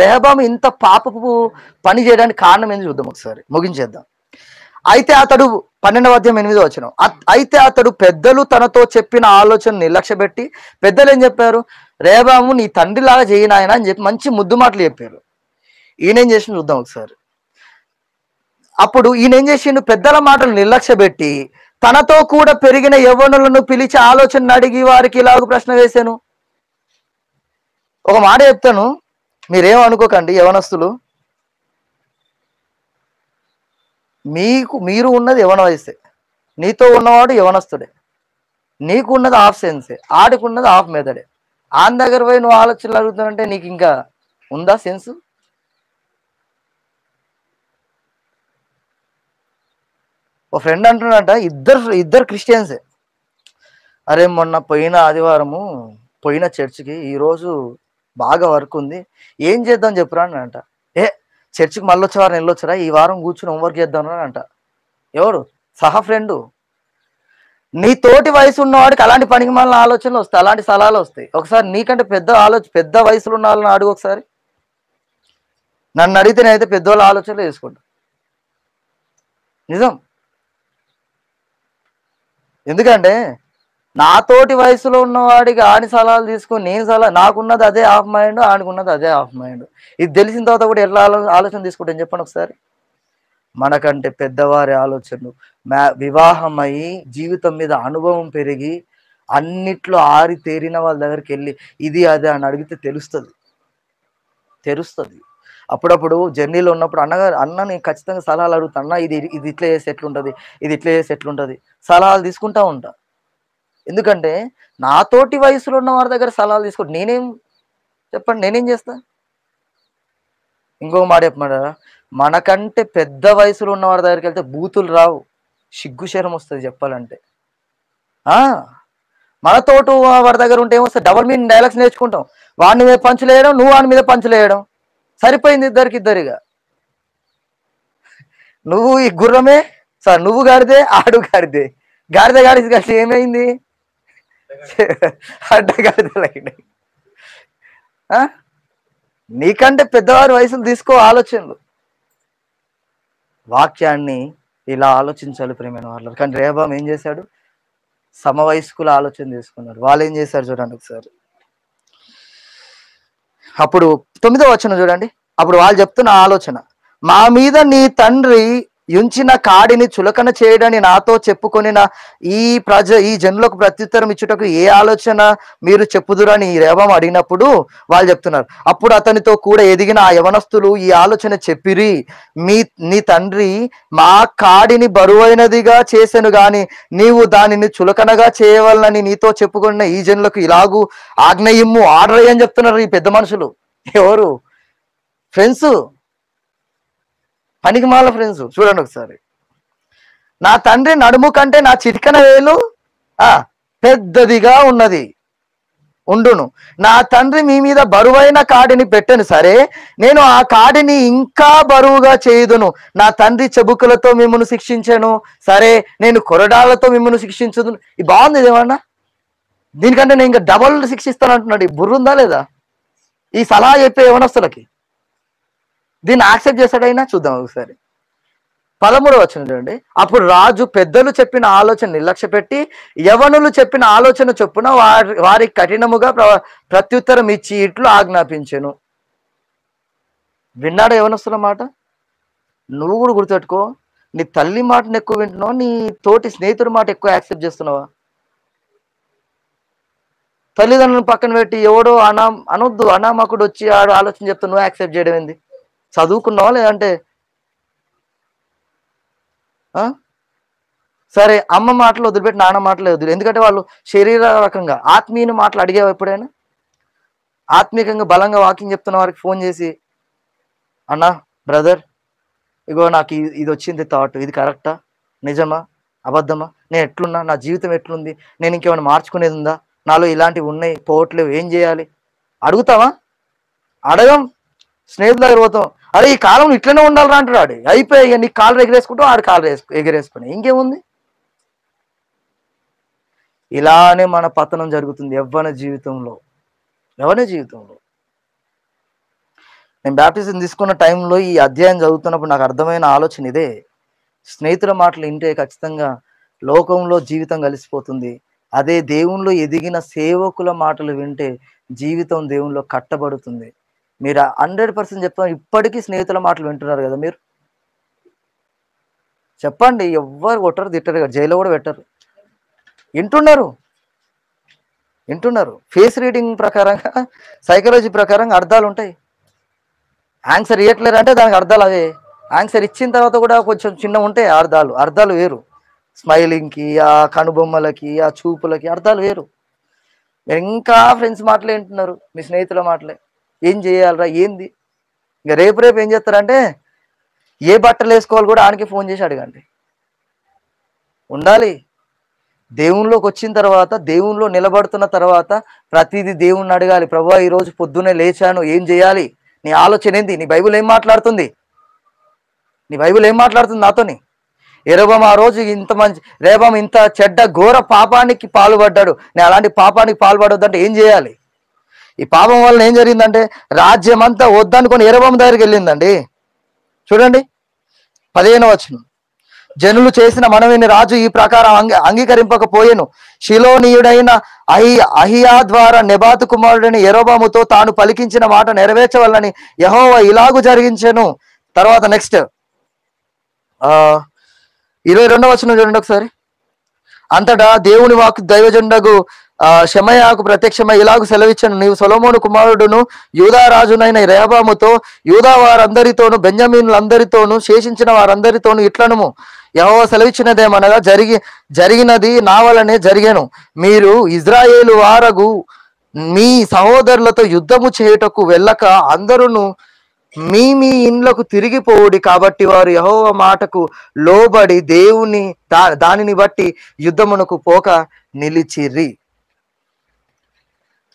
రెహబాము ఇంత పాపపు పని చేయడానికి కారణం ఏంది చూద్దాం ఒకసారి, ముగించేద్దాం. అయితే అతడు 12వ అధ్యాయం 8వ వచనం. అయితే అతడు పెద్దలు తనతో చెప్పిన ఆలోచన నిర్లక్ష్యపెట్టి, పెద్దలు ఏం చెప్పారు? రెహబాము నీ తండ్రిలాగా చేయనాయన అని చెప్పి మంచి ముద్దు మాటలు చెప్పారు. ఈయనేం చేసిండు చూద్దాం ఒకసారి. అప్పుడు ఈయనేం చేసిండు? పెద్దల మాటలు నిర్లక్ష్యపెట్టి తనతో కూడా పెరిగిన యవ్వనులను పిలిచి ఆలోచన అడిగి వారికి ఇలాగ ప్రశ్న వేశాను. ఒక మాట చెప్తాను, మీరేమనుకోకండి యవనస్తులు, మీరు ఉన్నది యవన వయసే, నీతో ఉన్నవాడు యవనస్తుడే, నీకు ఉన్నది హాఫ్ సెన్సే, ఆడికి ఉన్నది హాఫ్ మెథడే. ఆన్ దగ్గర పోయి నువ్వు ఆలోచనలు అడుగుతానంటే నీకు ఇంకా ఉందా సెన్స్? ఓ ఫ్రెండ్ అంటున్నాడంట, ఇద్దరు క్రిస్టియన్సే. అరే మొన్న పోయిన ఆదివారము పోయిన చర్చికి, ఈరోజు బాగా వర్క్ ఉంది, ఏం చేద్దాం చెప్పురా అని అంట. చర్చికి మళ్ళీ వచ్చే వారం వెళ్ళొచ్చరా, ఈ వారం కూర్చుని హోంవర్క్ చేద్దాం అని అంట. ఎవరు? సహా ఫ్రెండు. నీ తోటి వయసు ఉన్నవాడికి అలాంటి పనికి మళ్ళీ ఆలోచనలు వస్తాయి, అలాంటి సలహాలు వస్తాయి. ఒకసారి నీకంటే పెద్ద వయసులో ఉన్న వాళ్ళని అడుగు ఒకసారి. నన్ను అడిగితే నేనైతే పెద్దవాళ్ళ ఆలోచనలు వేసుకుంటా. నిజం. ఎందుకంటే నాతోటి వయసులో ఉన్నవాడికి ఆని సలహాలు తీసుకొని నేను సలహా, నాకున్నది అదే హాఫ్ మైండ్, ఆనుకున్నది అదే హాఫ్ మైండ్. ఇది తెలిసిన తర్వాత కూడా ఎట్లా ఆలోచన తీసుకుంటాను చెప్పండి ఒకసారి. మనకంటే పెద్దవారి ఆలోచనలు, వివాహం అయ్యి జీవితం మీద అనుభవం పెరిగి అన్నిట్లో ఆరి తేరిన వాళ్ళ దగ్గరికి వెళ్ళి ఇది అదే అని అడిగితే తెలుస్తుంది. అప్పుడప్పుడు జర్నీలో ఉన్నప్పుడు అన్న నేను ఖచ్చితంగా సలహాలు అడుగుతా, అన్న ఇది ఇది ఇట్లా చేస్తే ఎట్లుంటుంది, ఇది ఇట్లా చేస్తే ఎట్లుంటుంది, సలహాలు తీసుకుంటా ఉంటా. ఎందుకంటే నాతోటి వయసులో ఉన్న వారి దగ్గర సలహాలు తీసుకుంటా చెప్పండి నేనేం చేస్తా. ఇంకో మాట చెప్పమంటారా, మనకంటే పెద్ద వయసులో ఉన్న వారి దగ్గరికి వెళ్తే బూతులు రావు, సిగ్గుశరం వస్తుంది చెప్పాలంటే. మనతోటి వారి దగ్గర ఉంటే ఏమొస్తుంది, డబల్ మీనింగ్ డైలాగ్స్ నేర్చుకుంటాం. వాడి మీద పంచులు వేయడం, నువ్వు వాడి మీద పంచులు వేయడం, సరిపోయింది ఇద్దరికిద్దరిగా. నువ్వు ఈ గుర్రమే సార్, నువ్వు గాడిదే ఆడు గాడిదే, గాడిద కలిసి ఏమైంది, అడ్డగాడిదలైంది. నీకంటే పెద్దవారి వయసులు తీసుకో ఆలోచనలు. వాక్యాన్ని ఇలా ఆలోచించాలి ప్రేమైన వాళ్ళు. కానీ రేబాం ఏం చేశాడు, సమవయస్కుల ఆలోచన తీసుకున్నాడు. వాళ్ళు ఏం చేశారు చూడండి ఒకసారి. అప్పుడు 9వ వచనం చూడండి. అప్పుడు వాళ్ళు చెప్తున్న ఆలోచన, మా మీద నీ తండ్రి ఉంచిన కాడిని చులకన చేయడని నాతో చెప్పుకొనిన ఈ జనులకు ప్రత్యుత్తరం ఇచ్చుటకు ఏ ఆలోచన మీరు చెప్పుదురని రేవం అడిగినప్పుడు వాళ్ళు చెప్తున్నారు, అప్పుడు అతనితో కూడా ఎదిగిన ఆ యవనస్తులు ఈ ఆలోచన చెప్పిరి, నీ తండ్రి మా కాడిని బరువైనదిగా చేసెను గాని నీవు దానిని చులకనగా చేయవలనని నీతో చెప్పుకున్న ఈ జనులకు ఇలాగూ ఆజ్ఞయిమ్ము, ఆర్డర్ అని చెప్తున్నారు ఈ పెద్ద మనుషులు. ఎవరు? ఫ్రెండ్స్, పనికిమాల ఫ్రెండ్స్. చూడండి ఒకసారి. నా తండ్రి నడుము కంటే నా చిటికన వేలు పెద్దదిగా ఉండును. నా తండ్రి మీ మీద బరువైన కాడిని పెట్టను సరే, నేను ఆ కాడిని ఇంకా బరువుగా చేయుదును. నా తండ్రి చెబుకులతో మిమ్మల్ని శిక్షించాను సరే, నేను కొరడాలతో మిమ్మల్ని శిక్షించదును. ఇది బాగుంది ఇదేమన్నా, దీనికంటే నేను ఇంకా డబల్ శిక్షిస్తాను అంటున్నాడు. ఈ బుర్రుందా లేదా ఈ సలహా చెప్పే యవనస్తులకి? దీన్ని యాక్సెప్ట్ చేస్తాడైనా? చూద్దాం ఒకసారి. 13వ వచనం చూడండి. అప్పుడు రాజు పెద్దలు చెప్పిన ఆలోచన నిర్లక్ష్య పెట్టి యవనులు చెప్పిన ఆలోచన చొప్పున వారికి కఠినముగా ప్రత్యుత్తరం ఇచ్చి ఇట్లు ఆజ్ఞాపించెను. విన్నాడా యవనస్తుల మాట? నువ్వు కూడా గుర్తుపెట్టుకో, నీ తల్లి మాటను ఎక్కువ వింటున్నావా, నీ తోటి స్నేహితుడి మాట ఎక్కువ యాక్సెప్ట్ చేస్తున్నావా? తల్లిదండ్రులను పక్కన పెట్టి ఎవడో అనొద్దు అనామకుడు వచ్చి ఆడు ఆలోచన చెప్తా నువ్వు యాక్సెప్ట్ చేయడం ఏంది? చదువుకున్నావా లేదంటే? సరే, అమ్మ మాటలు వదిలిపెట్టి నాన్న మాటలు వదిలి, ఎందుకంటే వాళ్ళు శరీర రకంగా ఆత్మీయ మాటలు అడిగావు ఎప్పుడైనా? ఆత్మీయంగా బలంగా వాకింగ్ చెప్తున్న వారికి ఫోన్ చేసి, అన్నా బ్రదర్ ఇగో నాకు ఇది వచ్చింది థాట్, ఇది కరెక్టా, నిజమా, అబద్ధమా, నేను ఎట్లున్నా, నా జీవితం ఎట్లుంది, నేను ఇంకేమైనా మార్చుకునేది ఉందా, నాలో ఇలాంటివి ఉన్నాయి పోవట్లేవు, ఏం చేయాలి అడుగుతావా? అడగం. స్నేహితుల దగ్గర పోతాం, అరే ఈ కాలం ఇట్లనే ఉండాలిరా అంటాడు. అయిపోయి నీ కాళ్ళు ఎగిరేసుకుంటావు, ఆడు కాళ్ళు ఎగిరేసుకుని ఇంకేముంది. ఇలానే మన పతనం జరుగుతుంది యవ్వన జీవితంలో. నేను బ్యాప్టిజం తీసుకున్న టైంలో ఈ అధ్యాయం చదువుతున్నప్పుడు నాకు అర్థమైన ఆలోచన ఇదే. స్నేహితుల మాటలు వింటే ఖచ్చితంగా లోకంలో జీవితం కలిసిపోతుంది. అదే దేవునిలో ఎదిగిన సేవకుల మాటలు వింటే జీవితం దేవునిలో కట్టబడుతుంది. మీరు 100% చెప్తాను, ఇప్పటికీ స్నేహితుల మాటలు వింటున్నారు కదా మీరు? చెప్పండి, ఎవ్వరు కొట్టరు తిట్టరు కదా, జైల్లో కూడా పెట్టరు. వింటున్నారు. ఫేస్ రీడింగ్ ప్రకారంగా, సైకాలజీ ప్రకారంగా అర్థాలు ఉంటాయి. ఆన్సర్ ఇవ్వట్లేరు అంటే దానికి అర్థాలు అవే. ఆన్సర్ ఇచ్చిన తర్వాత కూడా కొంచెం చిన్న ఉంటాయి అర్థాలు వేరు. స్మైలింగ్కి, ఆ కనుబొమ్మలకి, ఆ చూపులకి అర్థాలు వేరు. ఇంకా ఫ్రెండ్స్ మాటలే వింటున్నారు, మీ స్నేహితుల మాటలే. ఏం చేయాలరా ఏంది? ఇంకా రేపు ఏం చేస్తారంటే ఏ బట్టలు వేసుకోవాలి కూడా ఆనికి ఫోన్ చేసి అడగండి. ఉండాలి. దేవునిలోకి వచ్చిన తర్వాత, దేవునిలో నిలబడుతున్న తర్వాత ప్రతిదీ దేవుణ్ణి అడగాలి. ప్రభువా ఈరోజు పొద్దున్నే లేచాను, ఏం చేయాలి, నీ ఆలోచన ఏంది, నీ బైబిల్ ఏం మాట్లాడుతుంది నాతోని? యెరొబాం ఆ రోజు రేబాం ఇంత చెడ్డ ఘోర పాపానికి పాల్పడ్డాడు, నేను అలాంటి పాపానికి పాల్పడొద్దంటే ఏం చేయాలి? ఈ పాపం వల్ల ఏం జరిగిందంటే రాజ్యం అంతా వద్దనుకొని యెరొబాం దగ్గరికి వెళ్ళిందండి. చూడండి 15వ వచనం. జనులు చేసిన మనవిని రాజు ఈ ప్రకారం అంగీకరింపకపోయెను. షిలోనీయుడైన అహియా ద్వారా నెబాతు కుమారుడైన యెరోబాముతో తాను పలికించిన మాట నెరవేర్చవలనని యెహోవా ఇలాగు జరిగించెను. తర్వాత నెక్స్ట్ 22వ వచనం చూడండి ఒకసారి. అంతటా దేవుని వాక్కు దైవజనుడగు షెమయాకు ప్రత్యక్షమై ఇలాగు సెలవిచ్చాను, నీవు సొలొమోను కుమారుడును యూదా రాజునైన రెహబాముతో యూదా వారందరితోనూ బెంజమీనులందరితోనూ శేషించిన వారందరితోనూ ఇట్లనుము, యెహోవా సెలవిచ్చినదేమనగా జరిగినది నా వలనే జరిగెను. మీరు ఇజ్రాయేలు వారగు మీ సహోదరులతో యుద్ధము చేయుటకు వెళ్ళక అందరూ మీ ఇండ్లకు తిరిగిపోవుడి. కాబట్టి వారు యెహోవా మాటకు లోబడి దేవుని దానిని బట్టి యుద్ధమునకు పోక నిలిచిరి.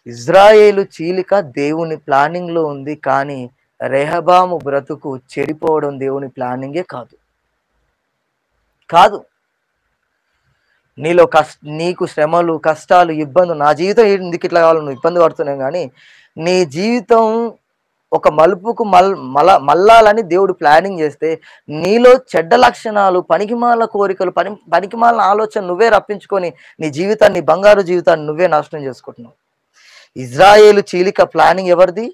ఇజ్రాయేలు చీలిక దేవుని ప్లానింగ్ లో ఉంది, కానీ రెహబాము బ్రతుకు చెడిపోవడం దేవుని ప్లానింగే కాదు. నీకు శ్రమలు, కష్టాలు, ఇబ్బందులు, నా జీవితం ఎందుకు ఇట్లా కావాలి, నువ్వు ఇబ్బంది పడుతున్నావు, కానీ నీ జీవితం ఒక మలుపుకు మల్లాలని దేవుడు ప్లానింగ్ చేస్తే నీలో చెడ్డ లక్షణాలు, పనికిమాల కోరికలు, పనికిమాల ఆలోచన నువ్వే రప్పించుకొని నీ జీవితాన్ని, బంగారు జీవితాన్ని నువ్వే నాశనం చేసుకుంటున్నావు. ఇజ్రాయేలు చీలిక ప్లానింగ్ ఎవరిది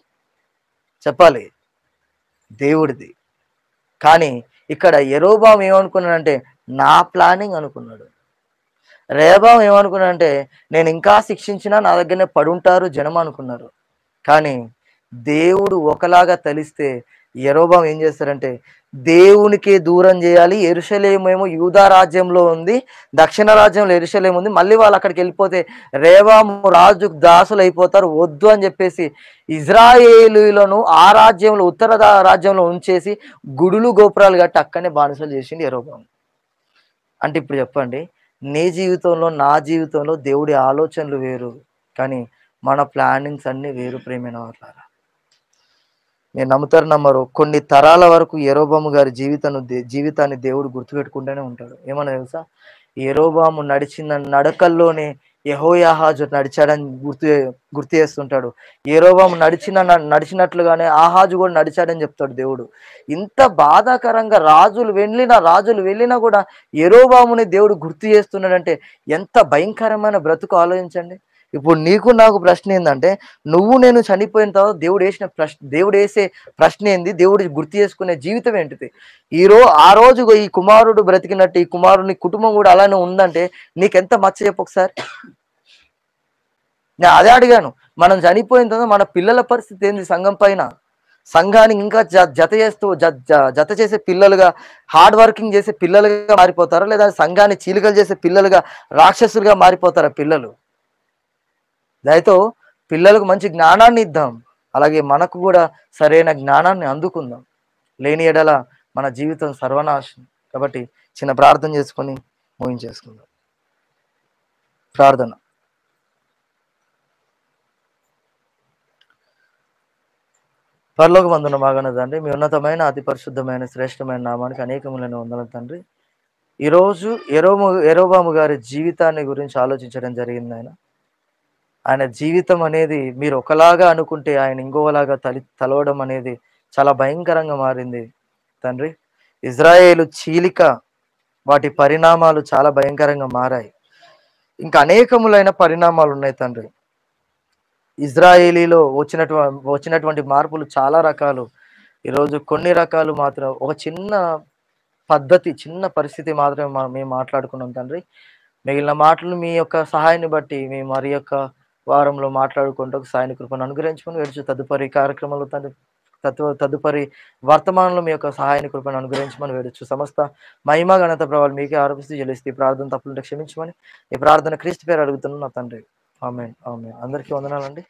చెప్పాలి? దేవుడిది. కానీ ఇక్కడ యెరోబాము ఏమనుకున్నాడంటే నా ప్లానింగ్ అనుకున్నాడు. రెహబాము ఏమనుకున్నాడంటే నేను ఇంకా శిక్షించినా నా దగ్గరనే పడుంటారు జనం అనుకున్నారు. కానీ దేవుడు ఒకలాగా తలిస్తే యెరోబాము ఏం చేస్తారంటే దేవునికి దూరం చేయాలి. యెరూషలేమేమో యూదా రాజ్యంలో ఉంది, దక్షిణ రాజ్యంలో యెరూషలేము ఉంది. మళ్ళీ వాళ్ళు అక్కడికి వెళ్ళిపోతే రెహబాము రాజు దాసులు అయిపోతారు, వద్దు అని చెప్పేసి ఇజ్రాయేలీలను ఆ రాజ్యంలో, ఉత్తర రాజ్యంలో ఉంచేసి గుడులు గోపురాలు కట్టి అక్కడనే బానిసలు చేసిండు యెరోబాము. అంటే ఇప్పుడు చెప్పండి, నీ జీవితంలో, నా జీవితంలో దేవుడి ఆలోచనలు వేరు, కానీ మన ప్లానింగ్స్ అన్ని వేరు. ప్రేమైన వాళ్ళారా, మీరు నమ్ముతారు నమ్మరు, కొన్ని తరాల వరకు యెరోబాము గారి జీవితాన్ని దేవుడు గుర్తుపెట్టుకుంటూనే ఉంటాడు. ఏమన్నా తెలుసా? యెరోబాము నడిచిన నడకల్లోనే యెహోయాహాజు నడిచాడని గుర్తు చేస్తుంటాడు. యెరోబాము నడిచినట్లుగానే ఆహాజు కూడా నడిచాడని చెప్తాడు దేవుడు. ఇంత బాధాకరంగా రాజులు వెళ్ళినా కూడా యెరోబాముని దేవుడు గుర్తు చేస్తున్నాడంటే ఎంత భయంకరమైన బ్రతుకు ఆలోచించండి. ఇప్పుడు నీకు నాకు ప్రశ్న ఏంటంటే, నేను చనిపోయిన తర్వాత దేవుడు వేసే ప్రశ్న ఏంది? దేవుడు గుర్తు చేసుకునే జీవితం ఏంటిది? ఆ రోజు ఈ కుమారుడు బ్రతికినట్టు ఈ కుమారుని కుటుంబం కూడా అలానే ఉందంటే నీకెంత మచ్చ చెప్పు ఒకసారి. నేను అదే అడిగాను, మనం చనిపోయిన తర్వాత మన పిల్లల పరిస్థితి ఏంది? సంఘం పైన, సంఘానికి ఇంకా జత చేసే పిల్లలుగా, హార్డ్ వర్కింగ్ చేసే పిల్లలుగా మారిపోతారా, లేదా సంఘాన్ని చీలికలు చేసే పిల్లలుగా, రాక్షసులుగా మారిపోతారా పిల్లలు? దయతో పిల్లలకు మంచి జ్ఞానాన్ని ఇద్దాం, అలాగే మనకు కూడా సరైన జ్ఞానాన్ని అందుకుందాం. లేని ఎడల మన జీవితం సర్వనాశనం. కాబట్టి చిన్న ప్రార్థన చేసుకొని ముగించేసుకుందాం. ప్రార్థన. పరలోకమందున్న మా ఘన తండ్రి, మీ ఉన్నతమైన, అతి పరిశుద్ధమైన, శ్రేష్టమైన నామానికి అనేకములైన వందనాలు తండ్రి. ఈరోజు యెరోబాము గారి జీవితాన్ని గురించి ఆలోచించడం జరిగింది. ఆయన జీవితం అనేది మీరు ఒకలాగా అనుకుంటే ఆయన ఇంకోలాగా తలవడం అనేది చాలా భయంకరంగా మారింది తండ్రి. ఇజ్రాయేలు చీలిక, వాటి పరిణామాలు చాలా భయంకరంగా మారాయి. ఇంకా అనేకములైన పరిణామాలు ఉన్నాయి తండ్రి. ఇజ్రాయేలీలో వచ్చినటువంటి మార్పులు చాలా రకాలు. ఈరోజు కొన్ని రకాలు మాత్రం, ఒక చిన్న పరిస్థితి మాత్రమే మేము మాట్లాడుకున్నాం తండ్రి. మిగిలిన మాటలు మీ యొక్క సహాయాన్ని బట్టి మేము మరి యొక్క వారంలో మాట్లాడుకుంటూ సాయని కృపను అనుగ్రహించుకొని వేడుచు తదుపరి కార్యక్రమంలో తదుపరి వర్తమానంలో మీ యొక్క సహాయాన్ని కృపను అనుగ్రహించమని వేడుచు సమస్త మహిమ ఘనత ప్రభావాలు మీకే ఆరోపిస్తూ చెల్లిస్తే ఈ ప్రార్థన తప్పులుంటే క్షమించమని ఈ ప్రార్థన క్రీస్తు పేరు అడుగుతున్నాను నా తండ్రి. ఆమేన్. అందరికీ వందనాలండి.